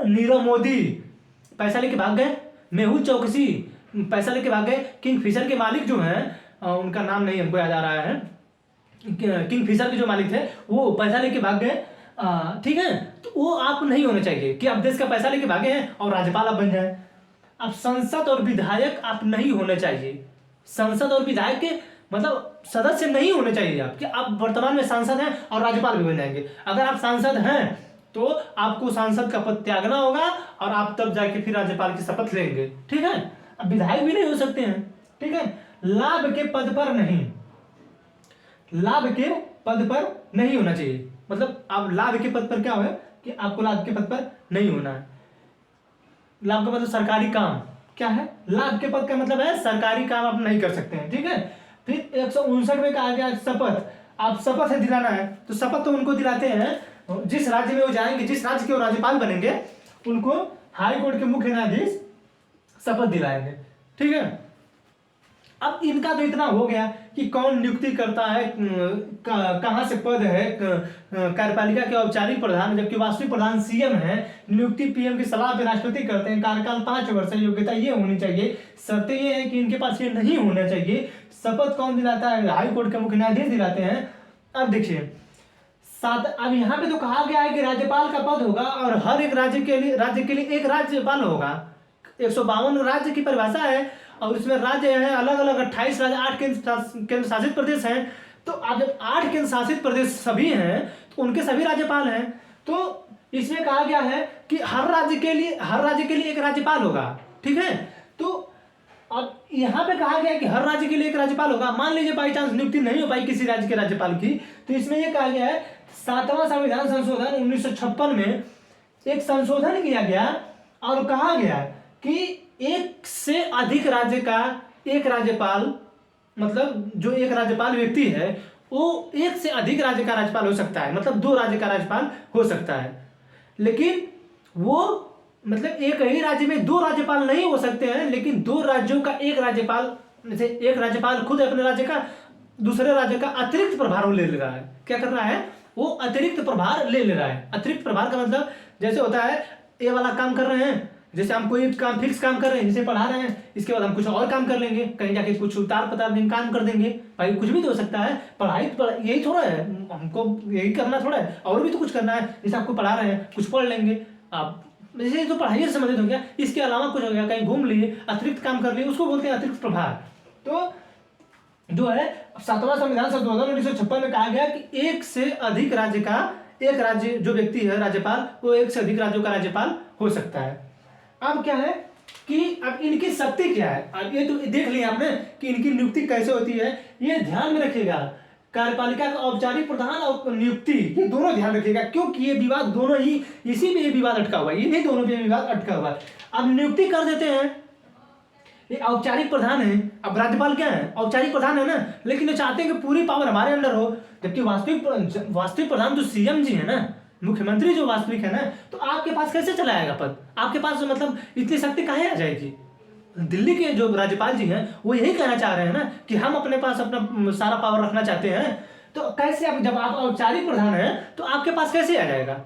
नीरव मोदी पैसा लेके भाग गए, मेहुल चौकसी पैसा लेके भाग गए, किंगफिशर के मालिक जो हैं उनका नाम नहीं हमको याद आ रहा है, किंगफिशर के जो मालिक थे वो पैसा लेके भाग गए। ठीक है, तो वो आप नहीं होना चाहिए कि आप देश का पैसा लेके भागे हैं और राज्यपाल आप बन जाए। अब संसद और विधायक आप नहीं होने चाहिए, संसद और विधायक के मतलब सदस्य नहीं होने चाहिए आप, कि आप वर्तमान में सांसद हैं और राज्यपाल भी बन जाएंगे। अगर आप सांसद हैं तो आपको सांसद का पद त्यागना होगा और आप तब जाके फिर राज्यपाल की शपथ लेंगे। ठीक है, अब विधायक भी नहीं हो सकते हैं। ठीक है, लाभ के पद पर नहीं, लाभ के पद पर नहीं होना चाहिए, मतलब आप लाभ के पद पर क्या है कि आपको लाभ के पद पर नहीं होना है। लाभ का मतलब सरकारी काम, क्या है, लाभ के पद का मतलब है सरकारी काम आप नहीं कर सकते हैं। ठीक है, फिर 159 में कहा गया शपथ, आप शपथ है दिलाना है, तो शपथ तो उनको दिलाते हैं जिस राज्य में वो जाएंगे, जिस राज्य के वो राज्यपाल बनेंगे उनको हाई कोर्ट के मुख्य न्यायाधीश शपथ दिलाएंगे। ठीक है, अब इनका तो इतना हो गया कि कौन नियुक्ति करता है, कहाँ से पद है, कार्यपालिका के औपचारिक प्रधान, जबकि वास्तविक प्रधान सीएम है। नियुक्ति पीएम की सलाह पे राष्ट्रपति करते हैं। कार्यकाल 5 वर्ष है, योग्यता ये होनी चाहिए। शर्तें ये है कि इनके पास ये नहीं होना चाहिए। शपथ कौन दिलाता है, हाई कोर्ट के मुख्य न्यायाधीश दिलाते हैं। अब देखिए अब यहाँ पे तो कहा गया है कि राज्यपाल का पद होगा और हर एक राज्य के लिए एक राज्यपाल होगा। 152 राज्य की परिभाषा है और उसमें राज्य है अलग अलग 28 राज्य, 8 केंद्र शासित प्रदेश हैं। तो अब जब 8 केंद्र शासित प्रदेश सभी हैं तो उनके सभी राज्यपाल हैं। तो इसमें कहा गया है कि हर राज्य के लिए एक राज्यपाल होगा। ठीक है, तो अब यहाँ पे कहा गया है कि हर राज्य के लिए एक राज्यपाल होगा। मान लीजिए बाई चांस नियुक्ति नहीं हो पाई किसी राज्य के राज्यपाल की, तो इसमें यह कहा गया है 7वां संविधान संशोधन 1956 में एक संशोधन किया गया और कहा गया कि एक से अधिक राज्य का एक राज्यपाल, मतलब जो एक राज्यपाल व्यक्ति है वो एक से अधिक राज्य का राज्यपाल हो सकता है, मतलब 2 राज्य का राज्यपाल हो सकता है। लेकिन वो मतलब एक ही राज्य में 2 राज्यपाल नहीं हो सकते हैं, लेकिन 2 राज्यों का एक राज्यपाल, जैसे एक राज्यपाल खुद अपने राज्य का दूसरे राज्य का अतिरिक्त प्रभार ले रहा है। क्या कर रहा है? वो अतिरिक्त प्रभार ले रहा है। अतिरिक्त प्रभार का मतलब जैसे होता है ये वाला काम कर रहे हैं, जैसे हम कोई काम फिक्स काम कर रहे हैं, जैसे पढ़ा रहे हैं, इसके बाद हम कुछ और काम कर लेंगे, कहीं जाके कुछ उतार पतार दिन काम कर देंगे। भाई कुछ भी तो हो सकता है, पढ़ाई यही थोड़ा है, हमको यही करना थोड़ा है, और भी तो कुछ करना है। जैसे आपको पढ़ा रहे हैं, कुछ पढ़ लेंगे आप, जैसे तो पढ़ाई से संबंधित हो गया, इसके अलावा कुछ हो गया, कहीं घूम लिए, अतिरिक्त काम कर लिए, उसको बोलते हैं अतिरिक्त प्रभार। तो जो है 7वां संविधान संशोधन 1956 में कहा गया कि एक से अधिक राज्य का एक राज्य जो व्यक्ति है राज्यपाल, वो एक से अधिक राज्यों का राज्यपाल हो सकता है। अब क्या है कि अब इनकी शक्ति क्या है, अब ये तो देख लिया आपने कि इनकी नियुक्ति कैसे होती है। ये ध्यान में रखिएगा, कार्यपालिका का औपचारिक प्रधान और नियुक्ति, ये दोनों ध्यान रखिएगा, क्योंकि ये विवाद दोनों ही, इसी में ये विवाद अटका हुआ है, ये दोनों में विवाद अटका हुआ है। अब नियुक्ति कर देते हैं, ये औपचारिक प्रधान है। अब राज्यपाल क्या है? औपचारिक प्रधान है ना, लेकिन ये चाहते हैं कि पूरी पावर हमारे अंडर हो, जबकि वास्तविक प्रधान जो सीएम जी है ना, मुख्यमंत्री जो वास्तविक है ना, तो आपके पास कैसे चला आएगा पद? आपके पास मतलब इतनी शक्ति कहाँ आ जाएगी? दिल्ली के जो राज्यपाल जी हैं वो यही कहना चाह रहे हैं ना कि हम अपने पास अपना सारा पावर रखना चाहते हैं। तो कैसे आप, जब आप औपचारिक प्रधान हैं तो आपके पास कैसे आ जाएगा?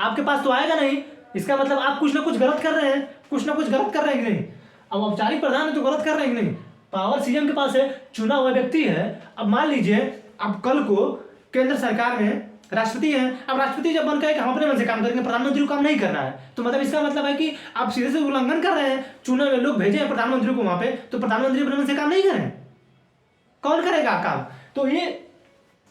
आपके पास तो आएगा नहीं। इसका मतलब आप कुछ ना कुछ गलत कर रहे हैं, कुछ ना कुछ गलत कर रहे हैं कि नहीं? अब औपचारिक प्रधान है तो गलत कर रहे हैं कि नहीं? पावर सीएम के पास है, चुना हुआ व्यक्ति है। अब मान लीजिए अब कल को केंद्र सरकार में राष्ट्रपति है, अब राष्ट्रपति जब बनकर कि हम अपने मन से काम करेंगे, प्रधानमंत्री को काम नहीं करना है, तो मतलब इसका मतलब है कि आप सीधे से उल्लंघन कर रहे हैं। चुने हुए लोग भेजे हैं प्रधानमंत्री को वहां पे, तो प्रधानमंत्री अपने मन से काम नहीं करें, कौन करेगा काम? तो ये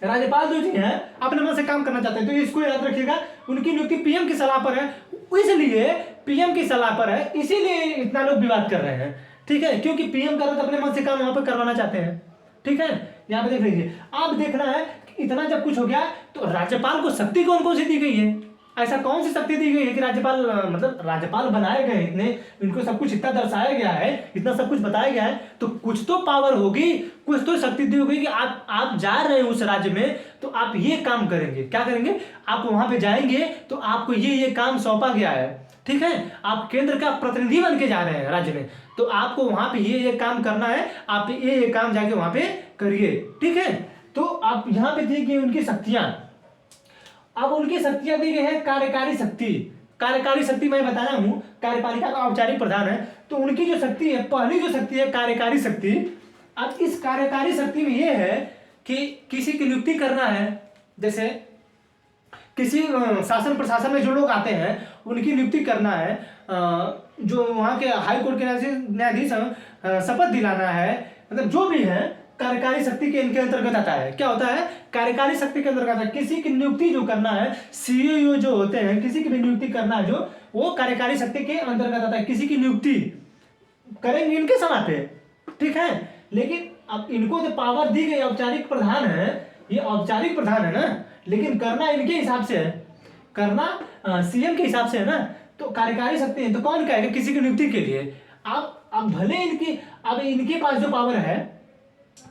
राज्यपाल जो जी हैं अपने मन से काम करना चाहते हैं, तो इसको याद रखिएगा। उनकी नियुक्ति पीएम की सलाह पर है, इसलिए पीएम की सलाह पर है, इसीलिए इतना लोग विवाद कर रहे हैं। ठीक है, क्योंकि पीएम कर रहे तो अपने मन से काम वहां पर करवाना चाहते हैं। ठीक है, यहाँ पे देख लीजिए। अब देखना है कि इतना जब कुछ हो गया तो राज्यपाल को शक्ति कौन कौन सी दी गई है? ऐसा कौन सी शक्ति दी गई है कि राज्यपाल, मतलब राज्यपाल बनाए गए इतने, इनको सब कुछ इतना दर्शाया गया है, इतना सब कुछ बताया गया है, तो कुछ तो पावर होगी, कुछ तो शक्ति दी होगी कि आप जा रहे हैं उस राज्य में तो आप ये काम करेंगे। क्या करेंगे? आप वहां पे जाएंगे तो आपको ये काम सौंपा गया है। ठीक है, आप केंद्र का प्रतिनिधि बन के जा रहे हैं राज्य में, तो आपको वहां पे ये काम करना है, आप ये काम जाके वहां पे करिए। ठीक है, तो आप यहाँ पे देखिए उनकी शक्तियां। अब उनकी शक्तियां दी गई है कार्यकारी शक्ति। कार्यकारी शक्ति मैं बताया हूं, कार्यपालिका का औपचारिक प्रधान है, तो उनकी जो शक्ति है, पहली जो शक्ति है कार्यकारी शक्ति। अब इस कार्यकारी शक्ति में यह है कि किसी की नियुक्ति करना है, जैसे किसी शासन प्रशासन में जो लोग आते हैं उनकी नियुक्ति करना है, जो वहाँ के हाई कोर्ट के न्यायाधीश शपथ दिलाना है, मतलब जो भी है कार्यकारी शक्ति के इनके अंतर्गत आता है। क्या होता है? कार्यकारी शक्ति के अंतर्गत आता है। किसी की नियुक्ति जो करना है, सीईओ जो होते हैं, किसी की भी नियुक्ति करना है जो, वो कार्यकारी शक्ति के अंतर्गत आता है। किसी की नियुक्ति करेंगे इनके समय पे। ठीक है, लेकिन अब इनको जो पावर दी गई, औपचारिक प्रधान है, ये औपचारिक प्रधान है ना, लेकिन करना इनके हिसाब से है, करना सीएम के हिसाब से है ना, तो कार्यकारी शक्ति है। तो कौन कहेगा किसी की नियुक्ति के लिए? अब भले इनके पास जो पावर है,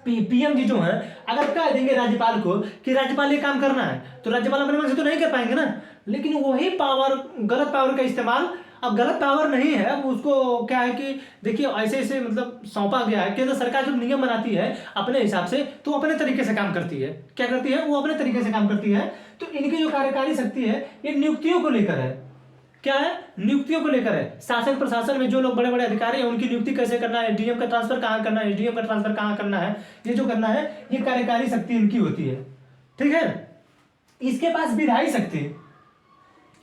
पीएम जी जो है, अगर कह देंगे राज्यपाल को कि राज्यपाल ये काम करना है, तो राज्यपाल अपने मन से तो नहीं कर पाएंगे ना। लेकिन वही पावर, गलत पावर का इस्तेमाल, अब गलत पावर नहीं है, अब उसको क्या है कि देखिए ऐसे ऐसे मतलब सौंपा गया है। केंद्र सरकार जब नियम बनाती है अपने हिसाब से, तो अपने तरीके से काम करती है। क्या करती है? वो अपने तरीके से काम करती है। तो इनकी जो कार्यकारी शक्ति है ये नियुक्तियों को लेकर है। क्या है? नियुक्तियों को लेकर है। शासन प्रशासन में जो लोग बड़े बड़े अधिकारी हैं उनकी नियुक्ति कैसे करना है, डीएम का ट्रांसफर कहाँ करना है, एसडीएम का ट्रांसफर कहाँ करना है, ये जो करना है, ये कार्यकारी शक्ति इनकी होती है। ठीक है, इसके पास विधायी शक्ति।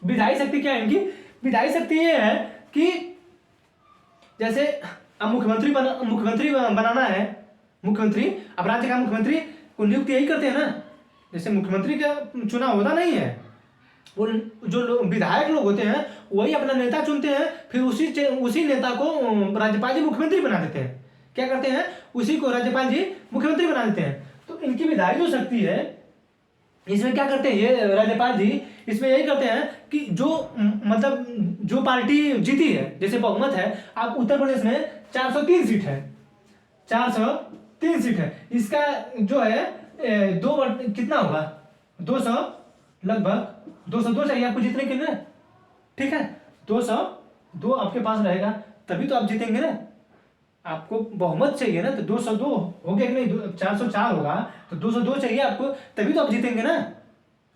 विधायी शक्ति क्या है इनकी? विधायी शक्ति ये है कि जैसे अब मुख्यमंत्री बनाना है, मुख्यमंत्री, अब राज्य का मुख्यमंत्री को नियुक्त यही करते हैं ना। जैसे मुख्यमंत्री का चुनाव होता नहीं है, वो जो विधायक लोग होते हैं वही अपना नेता चुनते हैं, फिर उसी नेता को राज्यपाल जी मुख्यमंत्री बना देते हैं। क्या करते हैं, उसी को राज्यपाल जी मुख्यमंत्री बना देते हैं। तो इनकी विधायी जो शक्ति है इसमें क्या करते हैं ये राज्यपाल जी, इसमें यही करते हैं कि जो मतलब जो पार्टी जीती है, जैसे बहुमत है, आप उत्तर प्रदेश में 403 सीट है, 403 सीट है, इसका जो है कितना होगा, 200, लगभग 202 चाहिए आपको जीतने के लिए। ठीक है, 202 आपके पास रहेगा तभी तो आप जीतेंगे ना। आपको बहुमत चाहिए ना, तो 202 हो गया कि नहीं, 404 होगा तो 202 चाहिए आपको, तभी तो आप जीतेंगे ना।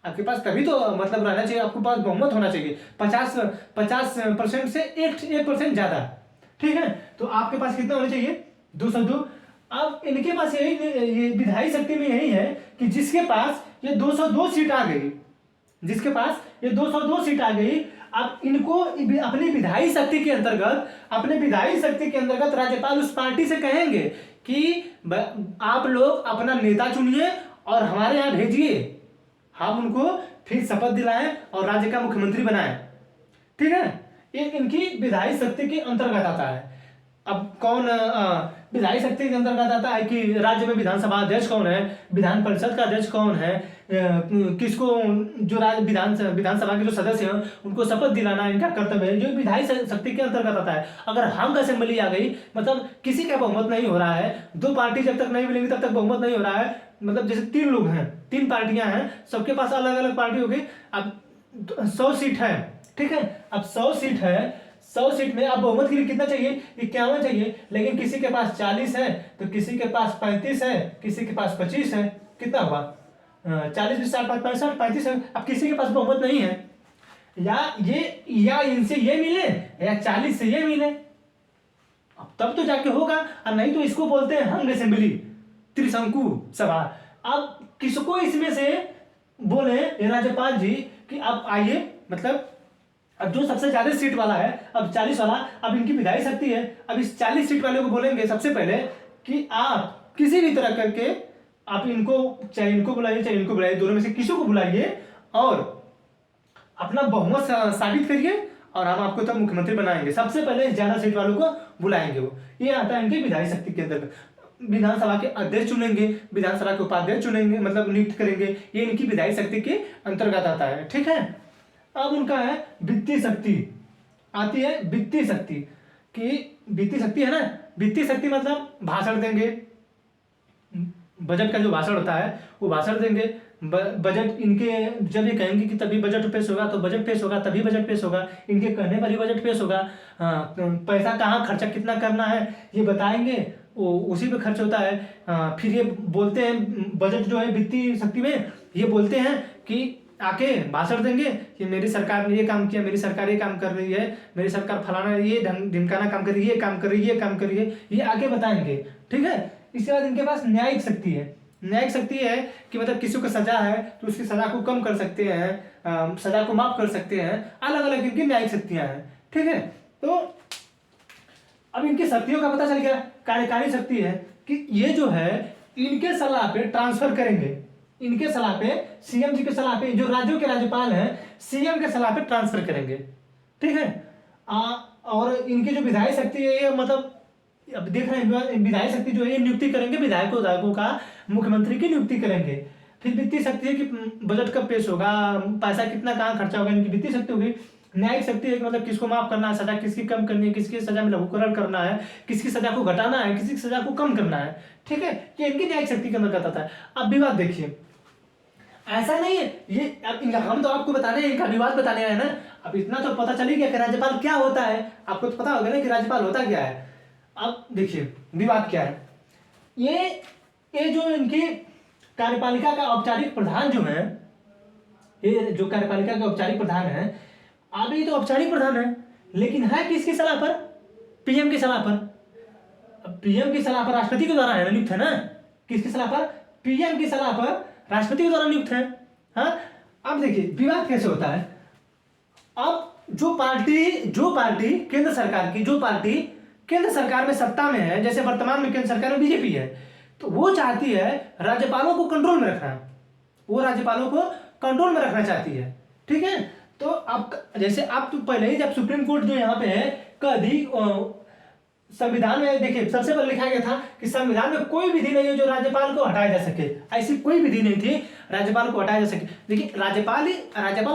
आपके पास तभी तो मतलब रहना चाहिए, आपके पास बहुमत होना चाहिए 50% से 1% ज्यादा। ठीक है, तो आपके पास कितना होना चाहिए, 202। अब इनके पास ये विधायी शक्ति में यही है कि जिसके पास ये 202 सीट आ गई, जिसके पास ये 202 सीट आ गई, अब इनको अपनी विधायी शक्ति के अंतर्गत राज्यपाल उस पार्टी से कहेंगे कि आप लोग अपना नेता चुनिए और हमारे यहाँ भेजिए, हम उनको फिर शपथ दिलाएं और राज्य का मुख्यमंत्री बनाएं। ठीक है, ये इनकी विधायी शक्ति के अंतर्गत आता है। अब कौन विधायी शक्ति के अंतर्गत आता है कि राज्य में विधानसभा अध्यक्ष कौन है, विधान परिषद का अध्यक्ष कौन है, किसको जो विधानसभा के जो सदस्य हैं उनको शपथ दिलाना इनका कर्तव्य है, जो विधायी शक्ति के अंतर्गत आता है। अगर हंग असेंबली आ गई, मतलब किसी का बहुमत नहीं हो रहा है, दो पार्टी जब तक नहीं मिलेंगी तब तक बहुमत नहीं हो रहा है, मतलब जैसे 3 लोग हैं, 3 पार्टियां हैं, सबके पास अलग अलग पार्टी हो गई, अब 100 सीट है। ठीक है, अब 100 सीट है, 100 सीट में अब बहुमत के लिए कितना चाहिए, 51 चाहिए, लेकिन किसी के पास 40 है, तो किसी के पास 35 है, किसी के पास 25 है, कितना हुआ 40 20 60 65 35 है। अब किसी के पास बहुमत नहीं है, या इनसे ये मिले या 40 से ये मिले, अब तब तो जाके होगा, और नहीं तो इसको बोलते हैं हंग असेंबली, त्रिशंकु सभा। अब किसको इसमें से बोले राज्यपाल जी कि आप आइए, मतलब अब जो सबसे ज्यादा सीट वाला है, अब 40 वाला, अब इनकी विधायी शक्ति है, अब इस 40 सीट वाले को बोलेंगे सबसे पहले कि आप किसी भी तरह करके आप इनको, चाहे इनको बुलाइए चाहे इनको बुलाइए, दोनों में से किसी को बुलाइए और अपना बहुमत साबित करिए और हम आपको तब मुख्यमंत्री बनाएंगे। सबसे पहले ज्यादा सीट वालों को बुलाएंगे, वो ये आता है इनकी विधायी शक्ति के अंतर्गत। विधानसभा के अध्यक्ष चुनेंगे, विधानसभा के उपाध्यक्ष चुनेंगे, मतलब नियुक्त करेंगे, ये इनकी विधायी शक्ति के अंतर्गत आता है। ठीक है, अब उनका है वित्तीय शक्ति, आती है वित्तीय शक्ति, कि वित्तीय शक्ति है ना, वित्तीय शक्ति मतलब भाषण देंगे, बजट का जो भाषण होता है वो भाषण देंगे, बजट इनके जब ये कहेंगे कि तभी बजट पेश होगा तो बजट पेश होगा, तभी बजट पेश होगा, इनके कहने पर ही बजट पेश होगा। पैसा कहाँ खर्चा कितना करना है ये बताएंगे, वो उसी पे खर्च होता है। फिर ये बोलते हैं, बजट जो है वित्तीय शक्ति में ये बोलते हैं कि आके भाषण देंगे कि मेरी सरकार ने ये काम किया, मेरी सरकार ये काम कर रही है, मेरी सरकार फलाना ये ढिमकाना काम कर रही है, ये काम कर रही है, ये काम कर रही है, ये आगे बताएंगे। ठीक है, इसके बाद इनके पास न्यायिक शक्ति है। न्यायिक शक्ति है कि मतलब किसी को सजा है तो उसकी सजा को कम कर सकते हैं, सजा को माफ कर सकते हैं, अलग अलग इनकी न्यायिक शक्तियां हैं। ठीक है, तो अब इनकी शक्तियों का पता चल गया। कार्यकारी शक्ति है कि ये जो है इनके सलाह पे ट्रांसफर करेंगे, इनके सलाह पे, सीएम जी के सलाह पे, जो राज्यों के राज्यपाल हैं सीएम के सलाह पे ट्रांसफर करेंगे। ठीक है, और इनकी जो विधायी शक्ति है, ये मतलब अब देख रहे हैं विधायी शक्ति जो है ये नियुक्ति करेंगे, विधायकों का मुख्यमंत्री की नियुक्ति करेंगे। फिर वित्तीय शक्ति है कि बजट कब पेश होगा, पैसा कितना कहाँ खर्चा होगा, इनकी वित्तीय शक्ति होगी। न्यायिक शक्ति है कि मतलब किसको माफ करना है, सजा किसकी कम करनी है, किसकी सजा में लघुकरण करना है, किसकी सजा को घटाना है, किसी की सजा को कम करना है। ठीक है, ये इनकी न्यायिक शक्ति के अंदर आता है। अब विवाद देखिए, ऐसा नहीं है ये, अब हम तो आपको बताने हैं, इनका विवाद बताने हैं ना। अब इतना तो पता चल ही गया कि राज्यपाल क्या होता है, आपको तो पता होगा ना कि राज्यपाल होता क्या है। अब देखिए विवाद क्या है, ये जो इनकी कार्यपालिका का औपचारिक प्रधान जो है, ये जो कार्यपालिका का औपचारिक प्रधान है, अब ये तो औपचारिक प्रधान है, लेकिन है किसकी सलाह पर, पीएम की सलाह पर। पीएम की सलाह पर राष्ट्रपति के द्वारा है नियुक्त है ना, किसकी सलाह पर, पीएम की सलाह पर राष्ट्रपति के द्वारा नियुक्त है। हाँ, अब देखिए विवाद कैसे होता है। अब जो पार्टी केंद्र सरकार की, जो पार्टी केंद्र सरकार में सत्ता में है, जैसे वर्तमान में केंद्र सरकार में बीजेपी है, तो वो चाहती है राज्यपालों को कंट्रोल में रखना, वो राज्यपालों को कंट्रोल में रखना चाहती है। ठीक है, तो अब जैसे आप तो पहले ही जब सुप्रीम कोर्ट जो यहाँ पे है कभी संविधान में देखिए सबसे पहले लिखा गया था कि संविधान में कोई विधि नहीं है जो राज्यपाल को हटाया जा सके, ऐसी कोई विधि नहीं थी राज्यपाल को हटाया जा सके। देखिए राज्यपाल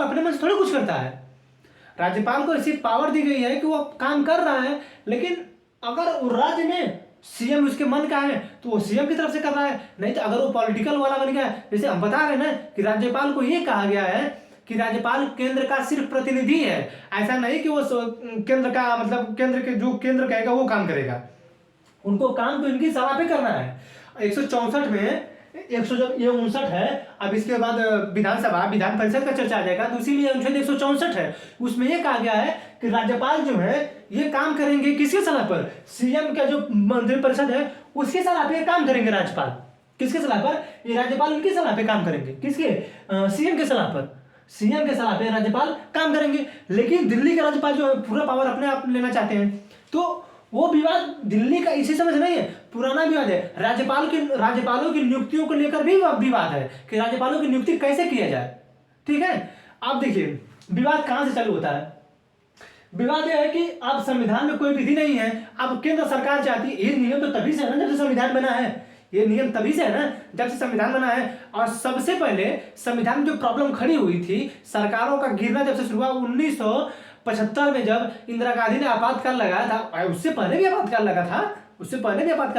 अपने मन से थोड़ी कुछ करता है, राज्यपाल को ऐसी पावर दी गई है कि वो काम कर रहा है, लेकिन अगर राज्य में सीएम उसके मन का है तो वो सीएम की तरफ से कर रहा है, नहीं तो अगर वो पॉलिटिकल वाला बन गया, जैसे हम बता रहे हैं ना कि राज्यपाल को ये कहा गया है कि राज्यपाल केंद्र का सिर्फ प्रतिनिधि है, ऐसा नहीं कि वो केंद्र का मतलब केंद्र के जो केंद्र कहेगा वो काम करेगा, उनको काम तो इनकी सलाह पे करना है। 164 में 159 है, अब इसके बाद विधान परिषद का चर्चा आ जाएगा, तो इसीलिए अनुच्छेद 164 है, उसमें ये कहा गया है कि राज्यपाल जो है ये काम करेंगे किसकी सलाह पर, सीएम का जो मंत्रिपरिषद है उसकी सलाह पे काम करेंगे राज्यपाल। किसके सलाह पर? ये राज्यपाल उनकी सलाह पे काम करेंगे, किसके? सीएम के सलाह पर, सीएम के सलाह पे राज्यपाल काम करेंगे। लेकिन दिल्ली के राज्यपाल जो है पूरा पावर अपने आप लेना चाहते हैं, तो वो विवाद दिल्ली का इसी समझ नहीं है, पुराना विवाद है। राज्यपालों की नियुक्तियों को लेकर भी विवाद है कि राज्यपालों की नियुक्ति कैसे किया जाए। ठीक है, आप देखिए विवाद कहां से चालू होता है। विवाद यह है कि अब संविधान में कोई विधि नहीं है, अब केंद्र सरकार चाहती है, ये नियम तो तभी से है ना जब से संविधान बना है, ये नियम तभी से है ना जब से संविधान बना है। और सबसे पहले संविधान में जो प्रॉब्लम खड़ी हुई थी, सरकारों का गिरना जब से शुरू हुआ 1975 में जब इंदिरा गांधी ने आपातकाल लगाया था, उससे पहले भी आपातकाल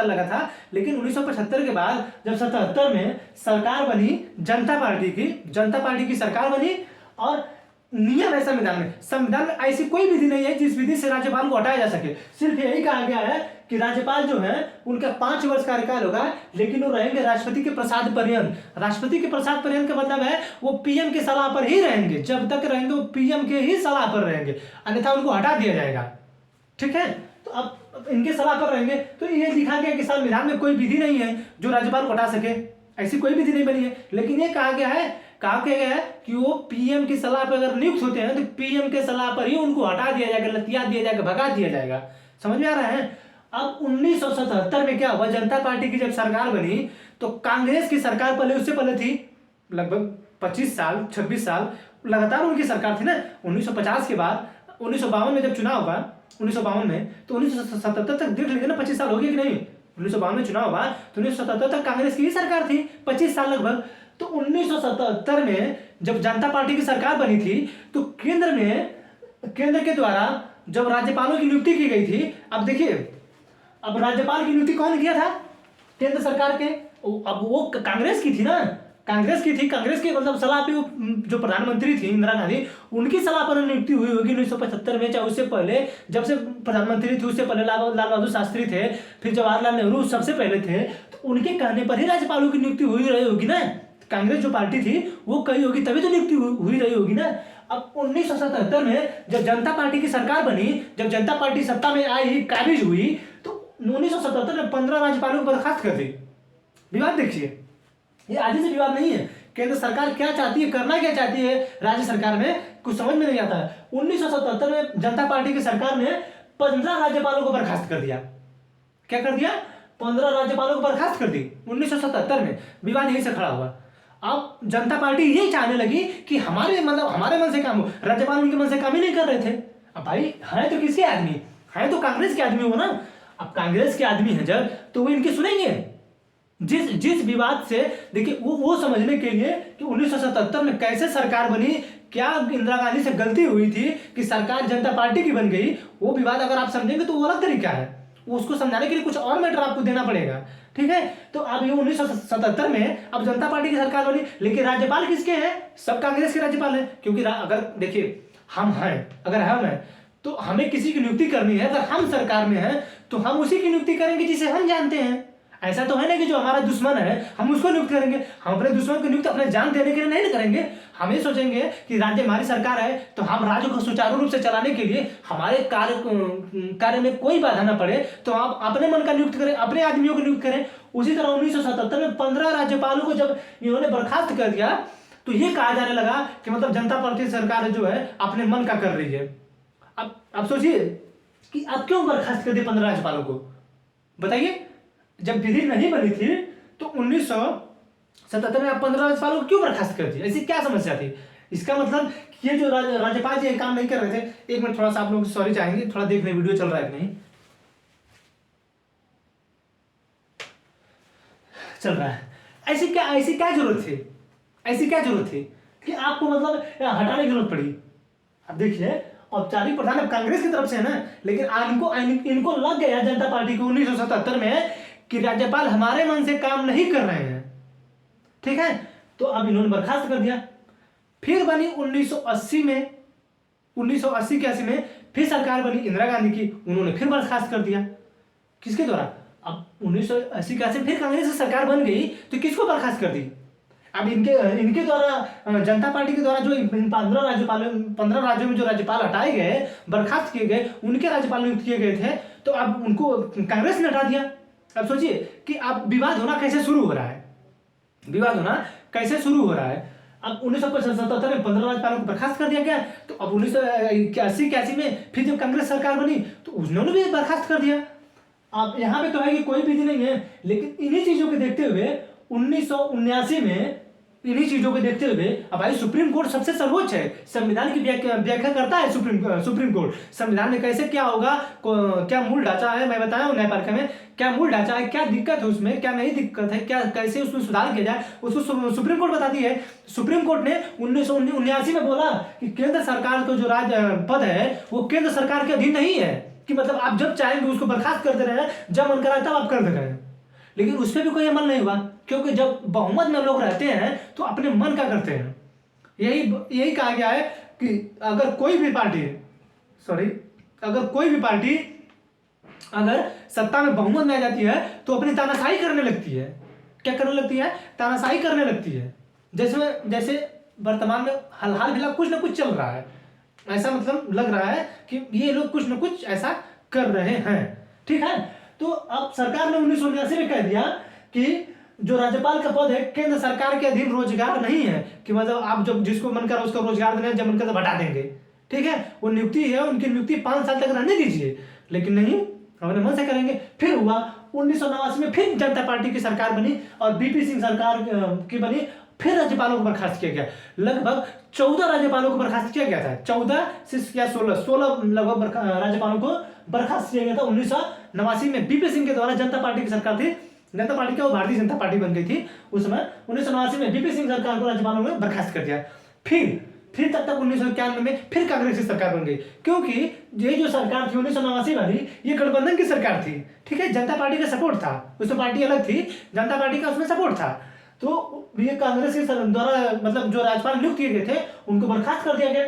लगा था, लेकिन 1975 के बाद जब 77 में सरकार बनी जनता पार्टी की सरकार बनी, और नियम है संविधान में ऐसी कोई विधि नहीं है जिस विधि से राज्यपाल को हटाया जा सके। सिर्फ यही कहा गया है कि राज्यपाल जो है उनका 5 वर्ष कार्यकाल होगा, लेकिन वो रहेंगे राष्ट्रपति के प्रसाद पर्यंत। राष्ट्रपति के प्रसाद पर्यंत का मतलब है वो पीएम की सलाह पर ही रहेंगे, जब तक रहेंगे वो पीएम के ही सलाह पर रहेंगे, अन्यथा उनको हटा दिया जाएगा। ठीक है, तो अब इनके सलाह पर रहेंगे। तो ये लिखा गया कि संविधान में कोई विधि नहीं है जो राज्यपाल को हटा सके, ऐसी कोई विधि नहीं बनी है। लेकिन ये कहा गया है कि वो पीएम की सलाह पर अगर नियुक्त होते हैं तो पीएम के सलाह पर ही उनको हटा दिया जाएगा, लतिया दिया जाएगा, भगा दिया जाएगा। समझ में आ रहा है? अब 1977 में क्या हुआ, जनता पार्टी की जब सरकार बनी तो कांग्रेस की सरकार उससे पहले थी लगभग 26 साल 26 साल लगातार उनकी सरकार थी ना। 1950 के बाद 1952 में जब चुनाव हुआ, 1952 में, तो 1977 तक देख लीजिए ना, 25 साल हो गए कि नहीं। 1952 में चुनाव हुआ तो 1977 तक कांग्रेस की ही सरकार थी, 25 साल लगभग। तो 1977 में जब जनता पार्टी की सरकार बनी थी तो केंद्र के द्वारा जब राज्यपालों की नियुक्ति की गई थी, अब देखिए अब राज्यपाल की नियुक्ति कौन किया था? केंद्र सरकार के, अब वो कांग्रेस की थी ना, कांग्रेस की मतलब सलाह पे जो प्रधानमंत्री थी इंदिरा गांधी, उनकी सलाह पर नियुक्ति हुई होगी 1975 में, चाहे उससे पहले जब से प्रधानमंत्री थे उससे पहले लाल बहादुर शास्त्री थे, फिर जवाहरलाल नेहरू सबसे पहले थे, तो उनके कहने पर ही राज्यपालों की नियुक्ति हुई रही होगी ना। कांग्रेस जो पार्टी थी वो कही होगी तभी तो नियुक्ति हुई रही होगी ना। अब 1977 में जब जनता पार्टी की सरकार बनी, जब जनता पार्टी सत्ता में आई, काबिज हुई, तो 1977 में 15 राज्यपालों को बर्खास्त कर दी। विवाद देखिए, ये आधी से विवाद नहीं है। केंद्र सरकार क्या चाहती है, करना क्या चाहती है राज्य सरकार में, कुछ समझ में नहीं आता है। 1977 में जनता पार्टी की सरकार ने 15 राज्यपालों को बर्खास्त कर दिया। क्या कर दिया? 15 राज्यपालों को बर्खास्त कर दी 1977 में। विवाद यही से खड़ा हुआ। अब जनता पार्टी यही चाहने लगी कि हमारे मन से काम हो, राज्यपाल उनके मन से काम ही नहीं कर रहे थे। अब भाई है तो किसके आदमी, है तो कांग्रेस के आदमी हो ना। अब कांग्रेस के आदमी है जब, तो वो इनकी सुनेंगे। जिस विवाद से देखिए वो समझने के लिए कि 1977 में कैसे सरकार बनी, क्या इंदिरा गांधी से गलती हुई थी कि सरकार जनता पार्टी की बन गई, वो विवाद अगर आप समझेंगे तो वो अलग तरीका है। उसको समझाने के लिए कुछ और मैटर आपको देना पड़ेगा। ठीक है, तो अब ये 1977 में अब जनता पार्टी की सरकार बनी, लेकिन राज्यपाल किसके हैं? सब कांग्रेस के राज्यपाल हैं। क्योंकि अगर देखिए हम हैं तो हमें किसी की नियुक्ति करनी है, अगर हम सरकार में हैं तो हम उसी की नियुक्ति करेंगे जिसे हम जानते हैं। ऐसा तो है ना कि जो हमारा दुश्मन है हम उसको नियुक्त करेंगे। हम अपने दुश्मन को नियुक्त अपने जान देने के लिए नहीं करेंगे। हम ये सोचेंगे कि राज्य हमारी सरकार है तो हम राज्य को सुचारू रूप से चलाने के लिए हमारे कार्य में कोई बाधा ना पड़े, तो आप अपने मन का नियुक्त करें, अपने आदमियों को नियुक्त करें। उसी तरह 1977 में 15 राज्यपालों को जब इन्होंने बर्खास्त कर दिया तो ये कहा जाने लगा कि मतलब जनता पार्टी सरकार जो है अपने मन का कर रही है। अब सोचिए कि अब क्यों बर्खास्त कर दिए 15 राज्यपालों को, बताइए। जब विधि नहीं बनी थी तो 1977 में आप 15 राज्यपालों को क्यों बर्खास्त कर दिया? ऐसी क्या समस्या थी? इसका मतलब ये जो राज्यपाल जी ये काम नहीं कर रहे थे। एक मिनट थोड़ा सा आप लोग सॉरी चाहेंगे, थोड़ा देख लें वीडियो चल रहा है कि नहीं चल रहा है। ऐसी क्या जरूरत थी? ऐसी क्या जरूरत थी कि आपको मतलब हटाने की जरूरत पड़ी? अब देखिए औपचारिक प्रधान अब कांग्रेस की तरफ से है ना, लेकिन इनको लग गया जनता पार्टी को 1977 में कि राज्यपाल हमारे मन से काम नहीं कर रहे हैं, ठीक है, तो अब इन्होंने बर्खास्त कर दिया। फिर बनी 1980 में, 1980-81 में फिर सरकार बनी इंदिरा गांधी की, उन्होंने फिर बर्खास्त कर दिया। किसके द्वारा? अब 1980-81 फिर कांग्रेस की सरकार बन गई तो किसको बर्खास्त कर दी? अब इनके द्वारा जनता पार्टी के द्वारा जो 15 राज्यों में जो राज्यपाल हटाए गए, बर्खास्त किए गए, उनके राज्यपाल नियुक्त किए गए थे, तो अब उनको कांग्रेस ने हटा दिया। अब सोचिए कि अब विवाद होना कैसे शुरू हो रहा है, विवाद होना कैसे शुरू हो रहा है। अब 1977 में 15 राज्यपालों को बर्खास्त कर दिया गया, तो अब 1980-81 में फिर जब कांग्रेस सरकार बनी तो उन्होंने भी बर्खास्त कर दिया। अब यहाँ पे तो है कि कोई विधि नहीं है, लेकिन इन्हीं चीजों को देखते हुए 1979 में, इन्हीं चीजों को देखते हुए अब भाई सुप्रीम कोर्ट सबसे सर्वोच्च है, संविधान की व्याख्या करता है सुप्रीम कोर्ट। संविधान में कैसे क्या होगा, क्या मूल ढांचा है, मैं बताया हूं न्यायपालिका में क्या मूल ढांचा है, क्या दिक्कत है उसमें, क्या नहीं दिक्कत है, क्या कैसे उसमें सुधार किया जाए, उसको सुप्रीम कोर्ट बताती है। सुप्रीम कोर्ट ने 1979 में बोला कि केंद्र सरकार का जो पद है वो केंद्र सरकार के अधीन नहीं है, कि मतलब आप जब चाहेंगे उसको बर्खास्त कर दे रहे हैं, जब मन करा तब आप कर दे रहे हैं। लेकिन उस पर भी कोई अमल नहीं हुआ, क्योंकि जब बहुमत में लोग रहते हैं तो अपने मन का करते हैं। यही कहा गया है कि अगर कोई भी पार्टी अगर सत्ता में बहुमत में आ जाती है तो अपनी तानाशाही करने लगती है। क्या करने लगती है? तानाशाही करने लगती है। जैसे वर्तमान में हाल फिलहाल कुछ ना कुछ चल रहा है, ऐसा मतलब लग रहा है कि ये लोग कुछ ना कुछ ऐसा कर रहे हैं, ठीक है। तो अब सरकार ने 1979 में कह दिया कि जो राज्यपाल का पद है केंद्र सरकार के अधीन रोजगार नहीं है, कि मतलब आप जब जिसको मन करा उसको रोजगार देना, जब मन करा हटा देंगे, ठीक है। वो नियुक्ति है, उनकी नियुक्ति 5 साल तक रहने दीजिए, लेकिन नहीं, अपने मन से करेंगे। फिर हुआ 1989 में फिर जनता पार्टी की सरकार बनी और बीपी सिंह सरकार की बनी, फिर राज्यपालों को बर्खास्त किया गया। लगभग 14 राज्यपालों को बर्खास्त किया गया था, 14 से या 16 लगभग राज्यपालों को बर्खास्त किया गया था 1989 में। बीपी सिंह के द्वारा जनता पार्टी की सरकार थी, जनता पार्टी क्या वो भारतीय जनता पार्टी बन गई थी उस समय। 1989 में बीपी सिंह सरकार को राज्यपालों ने बर्खास्त कर दिया। फिर तब तक 1991 में फिर कांग्रेस की सरकार बन गई, क्योंकि ये जो सरकार थी 1989 वाली, ये गठबंधन की सरकार थी, ठीक है। जनता पार्टी का सपोर्ट था, उसमें पार्टी अलग थी, जनता पार्टी का उसमें सपोर्ट था। तो ये कांग्रेस के द्वारा मतलब जो राज्यपाल नियुक्त किए गए थे उनको बर्खास्त कर दिया गया।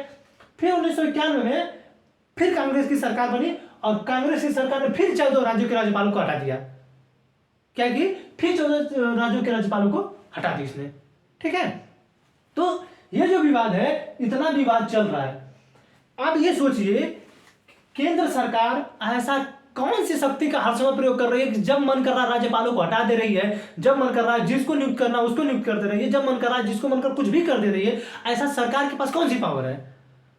फिर 1991 में फिर कांग्रेस की सरकार बनी और कांग्रेस की सरकार ने फिर 14 राज्यों के राज्यपालों को हटा दिया। क्या कि फिर 14 राज्यों के राज्यपालों को हटा दी इसने, ठीक है। तो ये जो विवाद है, इतना विवाद चल रहा है। आप ये सोचिए केंद्र सरकार ऐसा कौन सी शक्ति का हर समय प्रयोग कर रही है कि जब मन कर रहा राज्यपालों को हटा दे रही है, जब मन कर रहा है जिसको नियुक्त करना उसको नियुक्त कर दे रही है, जब मन कर रहा है जिसको मन कर कुछ भी कर दे रही है। ऐसा सरकार के पास कौन सी पावर है?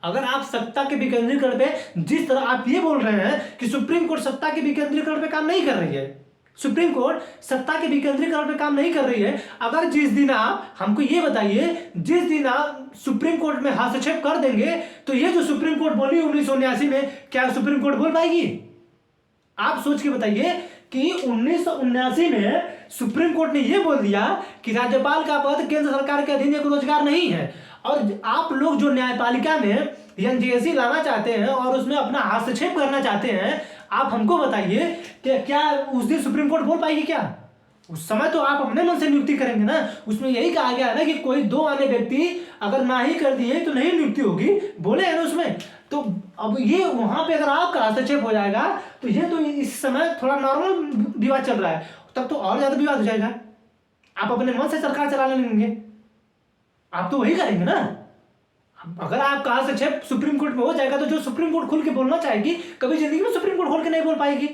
अगर आप सत्ता के विकेंद्रीकरण पे, जिस तरह आप ये बोल रहे हैं कि सुप्रीम कोर्ट सत्ता के विकेंद्रीकरण पे काम नहीं कर रही है, सुप्रीम कोर्ट सत्ता के विकेंद्रीकरण पे काम नहीं कर रही है, अगर जिस दिन आप हमको ये बताइए, जिस दिन आप सुप्रीम कोर्ट में हस्तक्षेप कर देंगे तो ये जो सुप्रीम कोर्ट बोली 1979 में, क्या सुप्रीम कोर्ट बोल पाएगी? आप सोच के बताइए कि 1979 में सुप्रीम कोर्ट ने यह बोल दिया कि राज्यपाल का पद केंद्र सरकार के अधीन एक रोजगार नहीं है, और आप लोग जो न्यायपालिका में एनजीएसी लाना चाहते हैं और उसमें अपना हस्तक्षेप करना चाहते हैं, आप हमको बताइए कि क्या उस दिन सुप्रीम कोर्ट बोल पाएगी? क्या उस समय तो आप अपने मन से नियुक्ति करेंगे ना। उसमें यही कहा गया है ना कि कोई 2 अन्य व्यक्ति अगर ना ही कर दिए तो नहीं नियुक्ति होगी, बोले हैं ना उसमें। तो अब ये वहां पे अगर आपका हस्तक्षेप हो जाएगा तो ये तो इस समय थोड़ा नॉर्मल विवाद चल रहा है, तब तो और ज्यादा विवाद हो जाएगा। आप अपने मन से सरकार चलाने लगेंगे, आप तो वही करेंगे ना। अगर आपका हस्तक्षेप सुप्रीम कोर्ट में हो जाएगा तो जो सुप्रीम कोर्ट खुल के बोलना चाहेगी, कभी जिंदगी में सुप्रीम कोर्ट खोल के नहीं बोल पाएगी।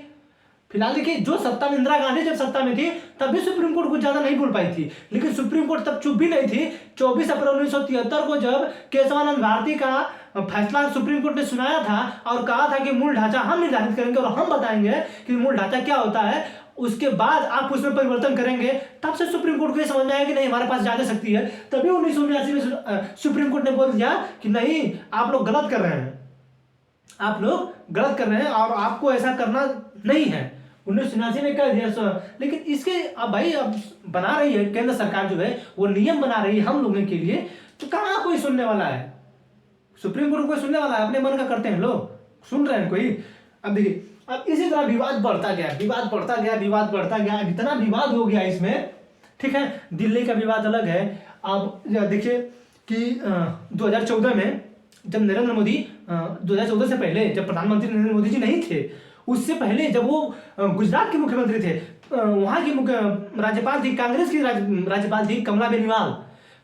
फिलहाल देखिए, जो सत्ता में इंदिरा गांधी जब सत्ता में थी तब भी सुप्रीम कोर्ट कुछ ज्यादा नहीं बोल पाई थी, लेकिन सुप्रीम कोर्ट तब चुप भी नहीं थी। 24 अप्रैल 1973 को जब केशवानंद भारती का फैसला सुप्रीम कोर्ट ने सुनाया था और कहा था कि मूल ढांचा हम निर्धारित करेंगे और हम बताएंगे कि मूल ढांचा क्या होता है, उसके बाद आप उसमें परिवर्तन करेंगे, तब से सुप्रीम कोर्ट को ये समझ में आया कि नहीं हमारे पास ज्यादा शक्ति है। तभी 1979 में सुप्रीम कोर्ट ने बोल दिया कि नहीं आप लोग गलत कर रहे हैं, आप लोग गलत कर रहे हैं और आपको ऐसा करना नहीं है। 1979 में कर दिया। लेकिन इसके अब भाई अब बना रही है केंद्र सरकार जो है वो नियम बना रही है हम लोगों के लिए, तो कहाँ कोई सुनने वाला है? सुप्रीम कोर्ट कोई सुनने वाला है? अपने मन का करते हैं लोग, सुन रहे हैं कोई? अब देखिए अब इसी तरह विवाद बढ़ता गया, विवाद बढ़ता गया, विवाद बढ़ता गया, इतना विवाद हो गया इसमें, ठीक है। दिल्ली का विवाद अलग है। अब देखिए कि 2014 में जब नरेंद्र मोदी 2014 से पहले जब प्रधानमंत्री नरेंद्र मोदी जी नहीं थे, उससे पहले जब वो गुजरात के मुख्यमंत्री थे, वहाँ की मुख्य राज्यपाल थी, कांग्रेस की राज्यपाल थी कमला बेनीवाल।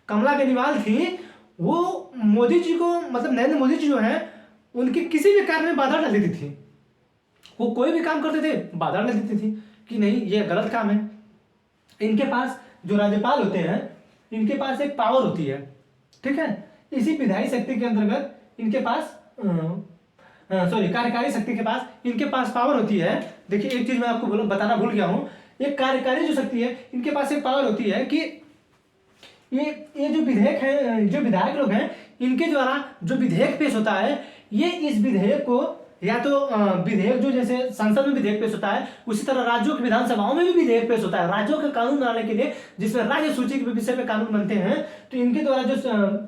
कमला बेनीवाल थी, वो मोदी जी को मतलब नरेंद्र मोदी जी जो हैं उनके किसी भी कार्य में बाधा डाल देती थी। वो कोई भी काम करते थे बाधा डाल देती थी कि नहीं ये गलत काम है। इनके पास जो राज्यपाल होते हैं इनके पास एक पावर होती है, ठीक है। इसी विधायी शक्ति के अंतर्गत इनके पास कार्यकारी शक्ति के पास इनके पास पावर होती है। देखिए एक चीज मैं आपको बताना भूल गया हूँ, एक कार्यकारी जो शक्ति है इनके पास एक पावर होती है कि ये जो विधेयक है, जो विधायक लोग हैं, इनके द्वारा जो विधेयक पेश होता है, ये इस विधेयक को या तो विधेयक जो जैसे संसद में विधेयक पेश होता है, उसी तरह राज्यों की विधानसभाओं में भी विधेयक पेश होता है राज्यों के कानून बनाने के लिए, जिसमें राज्य सूची के विषय पे कानून बनते हैं। तो इनके द्वारा जो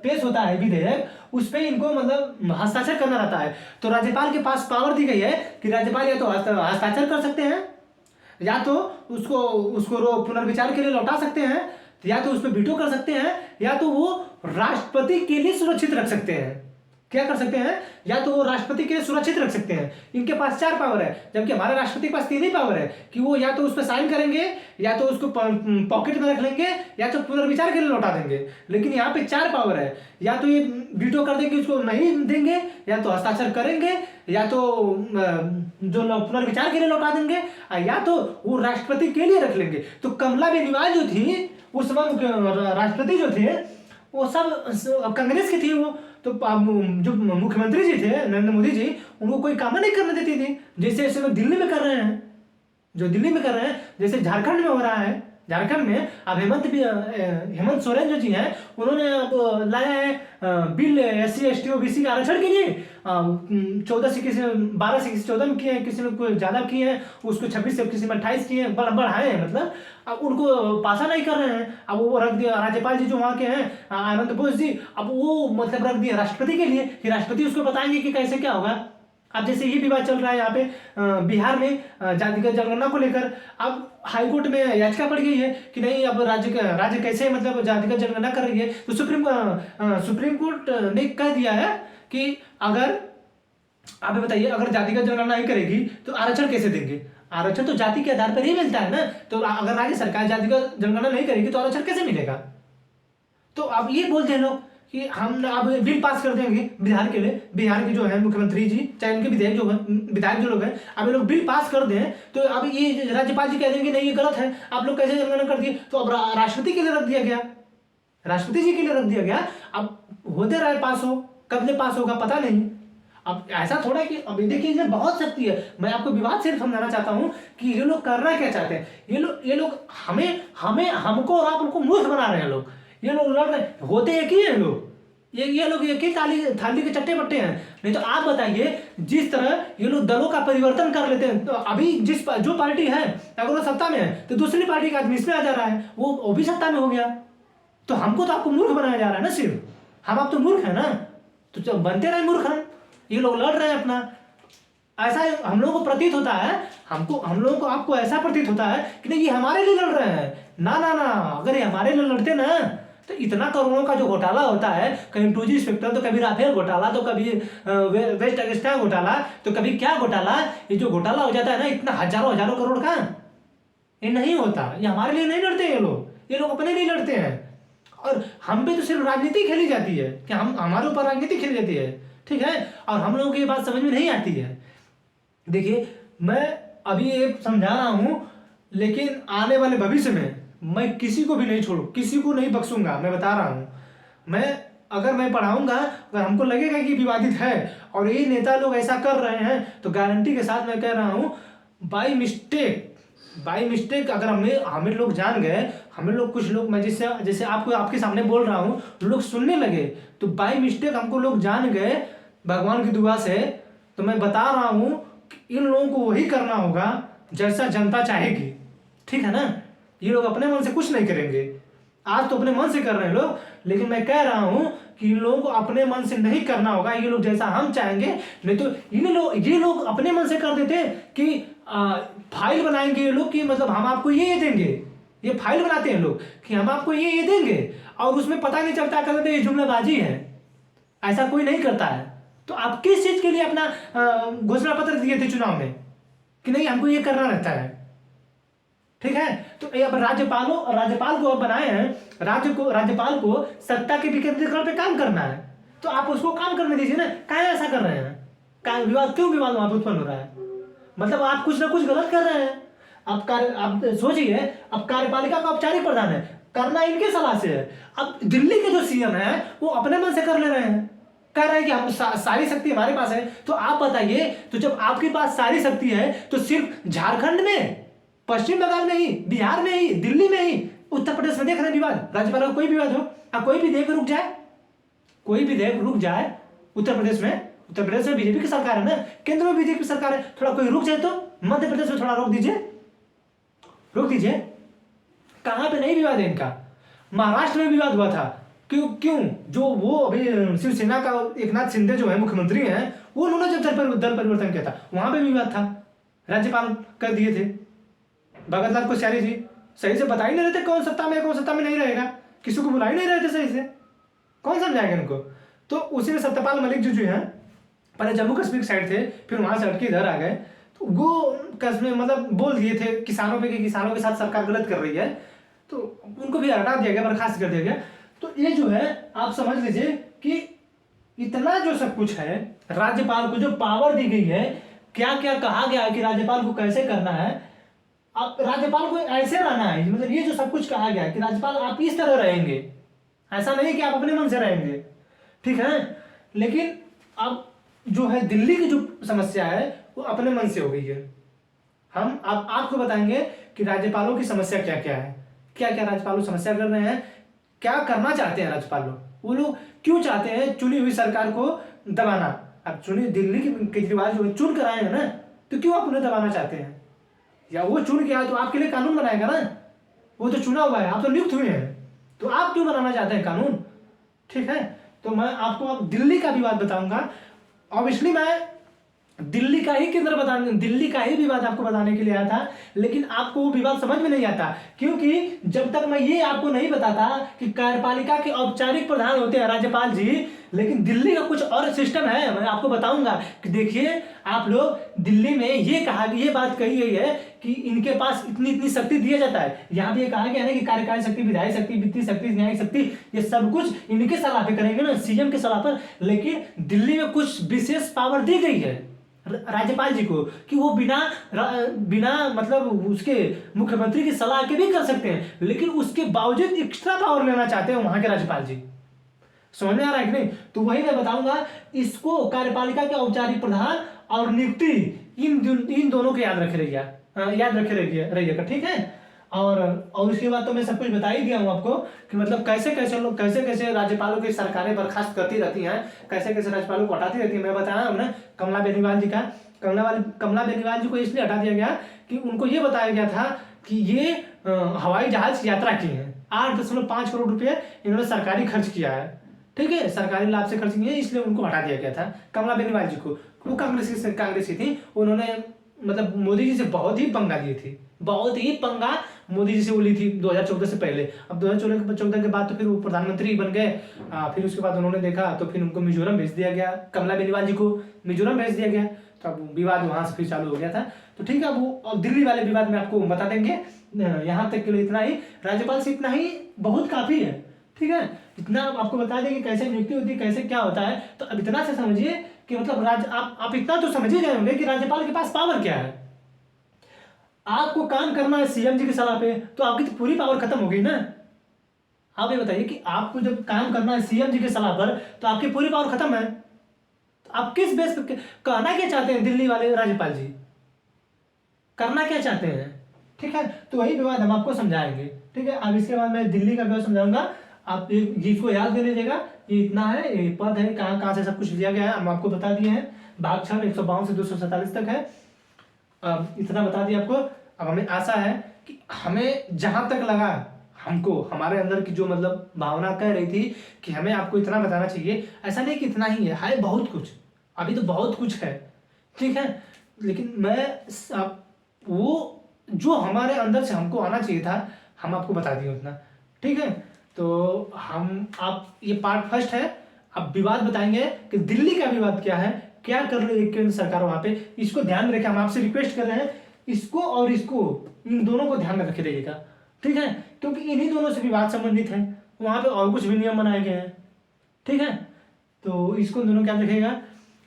पेश होता है विधेयक, उस पर इनको मतलब हस्ताक्षर करना रहता है। तो राज्यपाल के पास पावर दी गई है कि राज्यपाल या तो हस्ताक्षर कर सकते हैं, या तो उसको पुनर्विचार के लिए लौटा सकते हैं, या तो उस पर वीटो कर सकते हैं, या तो वो राष्ट्रपति के लिए सुरक्षित रख सकते हैं। क्या कर सकते हैं? या तो वो राष्ट्रपति के लिए सुरक्षित रख सकते हैं। इनके पास 4 पावर है, जबकि हमारे राष्ट्रपति के पास 3 ही पावर है कि वो या तो उस पर साइन करेंगे, या तो उसको पॉकेट में रख लेंगे, या तो पुनर्विचार के लिए लौटा देंगे। लेकिन यहाँ पे 4 पावर है, या तो ये वीटो कर देंगे, उसको नहीं देंगे, या तो हस्ताक्षर करेंगे, या तो जो पुनर्विचार के लिए लौटा देंगे, या तो वो राष्ट्रपति के लिए रख लेंगे। तो कमला बेनीवाल जो थी उस समय राष्ट्रपति जो थे वो सब कांग्रेस की थी। वो तो जो मुख्यमंत्री जी थे नरेंद्र मोदी जी, उनको कोई काम नहीं करने देती थी, जैसे ऐसे लोग दिल्ली में कर रहे हैं, जो दिल्ली में कर रहे हैं, जैसे झारखंड में हो रहा है। झारखंड में अब हेमंत सोरेन जो जी हैं, उन्होंने अब लाया है बिल SC ST OBC के आरक्षण के लिए। 14 से किसी 12 से किसी 14 में किए हैं, किसी ने कोई ज़्यादा किए हैं, उसको 26 से किसी में 28 किए हैं, बढ़ाए हैं। मतलब अब उनको पासा नहीं कर रहे हैं। अब वो रख दिया राज्यपाल जी जो वहाँ के हैं आनंद बोस जी, अब वो मतलब रख दिया राष्ट्रपति के लिए कि राष्ट्रपति उसको बताएंगे कि कैसे क्या होगा। अब जैसे ये विवाद चल रहा है यहाँ पे बिहार में जातिगत जनगणना को लेकर, अब हाईकोर्ट में याचिका पड़ गई है कि नहीं अब राज्य कैसे मतलब जातिगत जनगणना कर रही है। तो सुप्रीम कोर्ट ने कह दिया है कि अगर आप बताइए अगर जातिगत जनगणना नहीं करेगी तो आरक्षण कैसे देंगे? आरक्षण तो जाति के आधार पर ही मिलता है ना। तो अगर राज्य सरकार जातिगत जनगणना नहीं करेगी तो आरक्षण कैसे मिलेगा? तो अब ये बोलते हैं लोग कि हम अब बिल पास कर देंगे बिहार के लिए। बिहार के जो है मुख्यमंत्री जी, चाहे उनके विधायक जो लोग हैं, अब ये लोग बिल पास कर दें तो अब ये राज्यपाल जी कह देंगे नहीं ये गलत है, आप लोग कैसे जनगणना कर दिए। तो अब राष्ट्रपति के लिए रख दिया गया, राष्ट्रपति जी के लिए रख दिया गया। अब होते रहे पास हो, कब ले पास होगा पता नहीं। अब ऐसा थोड़ा कि अब देखिए इसमें बहुत शक्ति है। मैं आपको विवाद सिर्फ समझाना चाहता हूँ कि ये लोग करना क्या चाहते हैं। ये लोग हमको और आप उनको मूर्ख बना रहे हैं। लोग ये लोग लड़ रहे होते एक ही हैं लोग, ये लोग एक ही थाली के चट्टे बट्टे हैं। नहीं तो आप बताइए जिस तरह ये लोग दलों का परिवर्तन कर लेते हैं, तो अभी जो पार्टी है अगर वो सत्ता में है तो दूसरी पार्टी का आदमी इसमें आ जा रहा है, वो भी सत्ता में हो गया। तो हमको तो आपको मूर्ख बनाया जा रहा है ना, सिर्फ हम आप तो मूर्ख है ना, तो जब बनते रहे मूर्ख हम। ये लोग लड़ रहे हैं अपना, ऐसा हम लोगों को प्रतीत होता है, हम लोगों को आपको ऐसा प्रतीत होता है कि नहीं ये हमारे लिए लड़ रहे हैं। ना ना ना, अगर ये हमारे लिए लड़ते ना तो इतना करोड़ों का जो घोटाला होता है, कहीं 2G स्पेक्ट्रम, तो कभी राफेल घोटाला, तो कभी वेस्ट अगस्टा घोटाला, तो कभी क्या घोटाला, ये जो घोटाला हो जाता है ना इतना हजारों करोड़ का, ये नहीं होता। ये हमारे लिए नहीं लड़ते ये लोग अपने लिए लड़ते हैं। और हम पे तो सिर्फ राजनीति खेली जाती है कि हमारे ऊपर राजनीति खेली जाती है, ठीक है। और हम लोगों को ये बात समझ में नहीं आती है। देखिए मैं अभी ये समझा रहा हूँ, लेकिन आने वाले भविष्य में मैं किसी को भी नहीं छोड़ू, किसी को नहीं बख्शूंगा। मैं बता रहा हूँ, अगर मैं पढ़ाऊंगा, अगर हमको लगेगा कि विवादित है और ये नेता लोग ऐसा कर रहे हैं, तो गारंटी के साथ मैं कह रहा हूँ बाई मिस्टेक बाई मिस्टेक अगर हमें लोग जान गए, हमें लोग कुछ लोग, मैं जैसे जैसे आपको आपके सामने बोल रहा हूँ, लोग सुनने लगे, तो बाई मिस्टेक हमको लोग जान गए भगवान की दुआ से, तो मैं बता रहा हूँ कि इन लोगों को वही करना होगा जैसा जनता चाहेगी, ठीक है ना। ये लोग अपने मन से कुछ नहीं करेंगे, आज तो अपने मन से कर रहे हैं लोग, लेकिन मैं कह रहा हूँ कि इन लोगों को अपने मन से नहीं करना होगा, ये लोग जैसा हम चाहेंगे। नहीं तो ये लोग अपने मन से कर देते कि फाइल बनाएंगे ये लोग कि मतलब हम आपको ये देंगे, ये फाइल बनाते हैं लोग कि हम आपको ये देंगे, और उसमें पता नहीं चलता, कहते ये जुमलाबाजी है। ऐसा कोई नहीं करता है। तो आप किस चीज के लिए अपना घोषणा पत्र दिए थे चुनाव में कि नहीं हमको ये करना रहता है, ठीक है। तो अब राज्यपाल को अब बनाए हैं, राज्यपाल को सत्ता के विकेंद्रीकरण पे काम करना है, तो आप उसको काम करने दीजिए ना। काहे ऐसा कर रहे हैं, क्यों विवाद वहां पर उत्पन्न हो रहा है? मतलब आप कुछ ना कुछ गलत कर रहे हैं। आप सोचिए, अब कार्यपालिका का औपचारिक प्रधान है, करना इनके सलाह से है। अब दिल्ली के जो सीएम है वो अपने मन से कर ले रहे हैं, कह रहे हैं कि हम सारी शक्ति हमारे पास है। तो आप बताइए, तो जब आपके पास सारी शक्ति है तो सिर्फ झारखंड में, पश्चिम बंगाल में ही, बिहार में ही, दिल्ली में ही, उत्तर प्रदेश में देख रहे हैं विवाद, राज्यपाल का कोई विवाद हो, अब कोई भी देख रुक जाए, कोई भी देख रुक जाए। उत्तर प्रदेश में बीजेपी की सरकार है ना, केंद्र में बीजेपी की सरकार है, थोड़ा कोई रुक जाए तो मध्य प्रदेश में थोड़ा रोक दीजिए। कहां पे नहीं विवाद है इनका? महाराष्ट्र में विवाद हुआ था, क्यों जो वो अभी शिवसेना का एकनाथ शिंदे जो है मुख्यमंत्री हैं, वो उन्होंने जब दल परिवर्तन किया था वहां पे विवाद था, राज्यपाल कर दिए थे। भगत लाल कोश्यारी जी सही से बता ही नहीं रहे थे कौन सत्ता में नहीं रहेगा, किसी को बुला ही नहीं रहे थे सही से, कौन समझाएगा इनको? तो उसी में सत्यपाल मलिक जो हैं, पहले जम्मू कश्मीर की साइड थे, फिर वहां से हटके इधर आ गए, तो वो कश्मीर मतलब बोल दिए थे किसानों पे कि किसानों के साथ सरकार गलत कर रही है, तो उनको भी हटा दिया गया, बर्खास्त कर दिया गया। तो ये जो है आप समझ लीजिए कि इतना जो सब कुछ है, राज्यपाल को जो पावर दी गई है, क्या क्या कहा गया है कि राज्यपाल को कैसे करना है, आप राज्यपाल को ऐसे रहना है, मतलब ये जो सब कुछ कहा गया है कि राज्यपाल आप इस तरह रहेंगे, ऐसा नहीं कि आप अपने मन से रहेंगे, ठीक है। लेकिन अब जो है दिल्ली की जो समस्या है वो अपने मन से हो गई है। हम अब आपको बताएंगे कि राज्यपालों की समस्या क्या क्या है, क्या क्या राज्यपाल समस्या कर रहे हैं, क्या करना चाहते हैं राज्यपाल लोग, वो लोग क्यों चाहते हैं चुनी हुई सरकार को दबाना। अब दिल्ली के केजरीवाल जो चुन कर आए हैं ना, तो क्यों आप उन्हें दबाना चाहते हैं? या वो चुन के आए तो आपके लिए कानून बनाएगा ना, वो तो चुना हुआ है, आप तो नियुक्त हुए हैं, तो आप क्यों बनाना चाहते हैं कानून, ठीक है। तो मैं आपको अब दिल्ली का विवाद बताऊंगा। ऑब्वियसली मैं दिल्ली का ही विवाद आपको बताने के लिए आया था, लेकिन आपको वो विवाद समझ में नहीं आता, क्योंकि जब तक मैं ये आपको नहीं बताता कि कार्यपालिका के औपचारिक प्रधान होते हैं राज्यपाल जी, लेकिन दिल्ली का कुछ और सिस्टम है, मैं आपको बताऊंगा कि देखिए आप लोग, दिल्ली में ये बात कही गई है कि इनके पास इतनी शक्ति दिया जाता है। यहाँ पे ये कहा गया है ना कि कार्यकारी शक्ति, विधायी शक्ति, वित्तीय शक्ति, न्यायिक शक्ति, ये सब कुछ इनके सलाह पे करेंगे ना, सीएम के सलाह पर। लेकिन दिल्ली में कुछ विशेष पावर दी गई है राज्यपाल जी को कि वो बिना मतलब उसके मुख्यमंत्री की सलाह के भी कर सकते हैं, लेकिन उसके बावजूद एक्स्ट्रा पावर लेना चाहते हैं वहां के राज्यपाल जी। समझ में आ रहा है कि नहीं? तो वही मैं बताऊंगा, इसको कार्यपालिका के औपचारिक प्रधान और नियुक्ति इन दोनों को याद रखे रहिएगा, ठीक है। और उसके बाद तो मैं सब कुछ बता ही दिया हूं आपको कि मतलब कैसे कैसे राज्यपालों की सरकारें बर्खास्त करती रहती हैं, कैसे कैसे राज्यपालों को हटाती रहती है। मैं बताया हूं ना कमला बेनीवाल जी का, कमला बेनीवाल जी को इसलिए हटा दिया गया कि उनको ये बताया गया था कि ये हवाई जहाज की यात्रा की है, 8.5 करोड़ रुपये इन्होंने सरकारी खर्च किया है, ठीक है, सरकारी लाभ से खर्च किए, इसलिए उनको हटा दिया गया था कमला बेनीवाल जी को। वो कांग्रेस की थी, उन्होंने मतलब मोदी जी से बहुत ही पंगा ली थी, बहुत ही पंगा मोदी जी से वो ली थी 2014 से पहले। अब 2014 के बाद तो फिर वो प्रधानमंत्री बन गए, फिर उसके बाद उन्होंने देखा तो फिर उनको मिजोरम भेज दिया गया, कमला बेनीवाल जी को मिजोरम भेज दिया गया, तो अब विवाद वहां से फिर चालू हो गया था। तो ठीक है, वो अब दिल्ली वाले विवाद में आपको बता देंगे। यहाँ तक के लिए इतना ही, राज्यपाल से इतना ही बहुत काफी है, ठीक है। इतना आपको बता दें कि कैसे नियुक्ति होती है, कैसे क्या होता है। तो अब इतना से समझिए कि मतलब आप इतना तो समझ ही गए होंगे कि राज्यपाल के पास पावर क्या है। आपको काम करना है सीएम जी की सलाह पे, तो आपकी तो पूरी पावर खत्म हो गई ना। आप ये बताइए कि आपको जब काम करना है सीएम जी की सलाह पर, तो आपकी पूरी पावर खत्म है। तो आप किस बेस पे कहना क्या चाहते हैं दिल्ली वाले राज्यपाल जी, करना क्या चाहते हैं? ठीक है। तो वही विवाद हम आपको समझाएंगे, ठीक है। अब इसके बाद मैं दिल्ली का विवाद समझाऊंगा। आप इसको याद कर लीजिएगा, ये इतना है, ये पद है, कहाँ कहाँ से सब कुछ लिया गया है हम आपको बता दिए हैं। भाग 6 में 152 से 247 तक है। अब इतना बता दिया आपको। अब हमें आशा है कि हमें जहां तक लगा, हमको हमारे अंदर की जो मतलब भावना कह रही थी कि हमें आपको इतना बताना चाहिए, ऐसा नहीं कि इतना ही है बहुत कुछ, अभी तो बहुत कुछ है, ठीक है। लेकिन वो जो हमारे अंदर से हमको आना चाहिए था, हम आपको बता दिए उतना, ठीक है। तो आप ये पार्ट फर्स्ट है। अब विवाद बताएंगे कि दिल्ली का विवाद क्या है, क्या कर रही है केंद्र सरकार वहां पे, इसको ध्यान में रखे। हम आपसे रिक्वेस्ट कर रहे हैं, इसको और इसको, इन दोनों को ध्यान में रखे रहिएगा, ठीक है। क्योंकि इन्हीं दोनों से विवाद संबंधित है, वहां पे और कुछ भी नियम बनाए गए हैं, ठीक है। तो इसको दोनों क्या रखिएगा।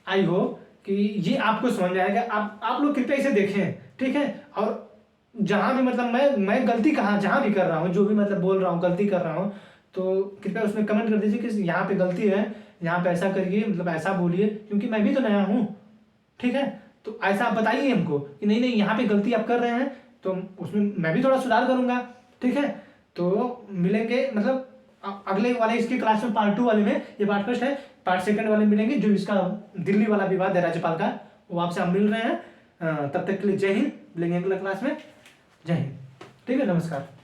आई हो कि ये आपको समझ में आएगा। आप लोग कृपया इसे देखें, ठीक है। और जहां भी मतलब मैं गलती कहाँ जहां भी कर रहा हूँ, जो भी मतलब बोल रहा हूँ गलती कर रहा हूँ, तो कृपया उसमें कमेंट कर दीजिए कि यहाँ पे गलती है, यहाँ पे ऐसा करिए, मतलब ऐसा बोलिए, क्योंकि मैं भी तो नया हूँ, ठीक है। तो ऐसा आप बताइए हमको कि नहीं नहीं यहाँ पे गलती आप कर रहे हैं, तो उसमें मैं भी थोड़ा सुधार करूंगा, ठीक है। तो मिलेंगे मतलब अगले वाले इसके क्लास में, पार्ट 2 वाले में, ये पार्ट फर्स्ट है, पार्ट सेकंड वाले मिलेंगे जो इसका दिल्ली वाला विवाद है राज्यपाल का, वो आपसे हम मिल रहे हैं। तब तक के लिए जय हिंद, मिलेंगे अगले क्लास में। जय हिंद, ठीक है, नमस्कार।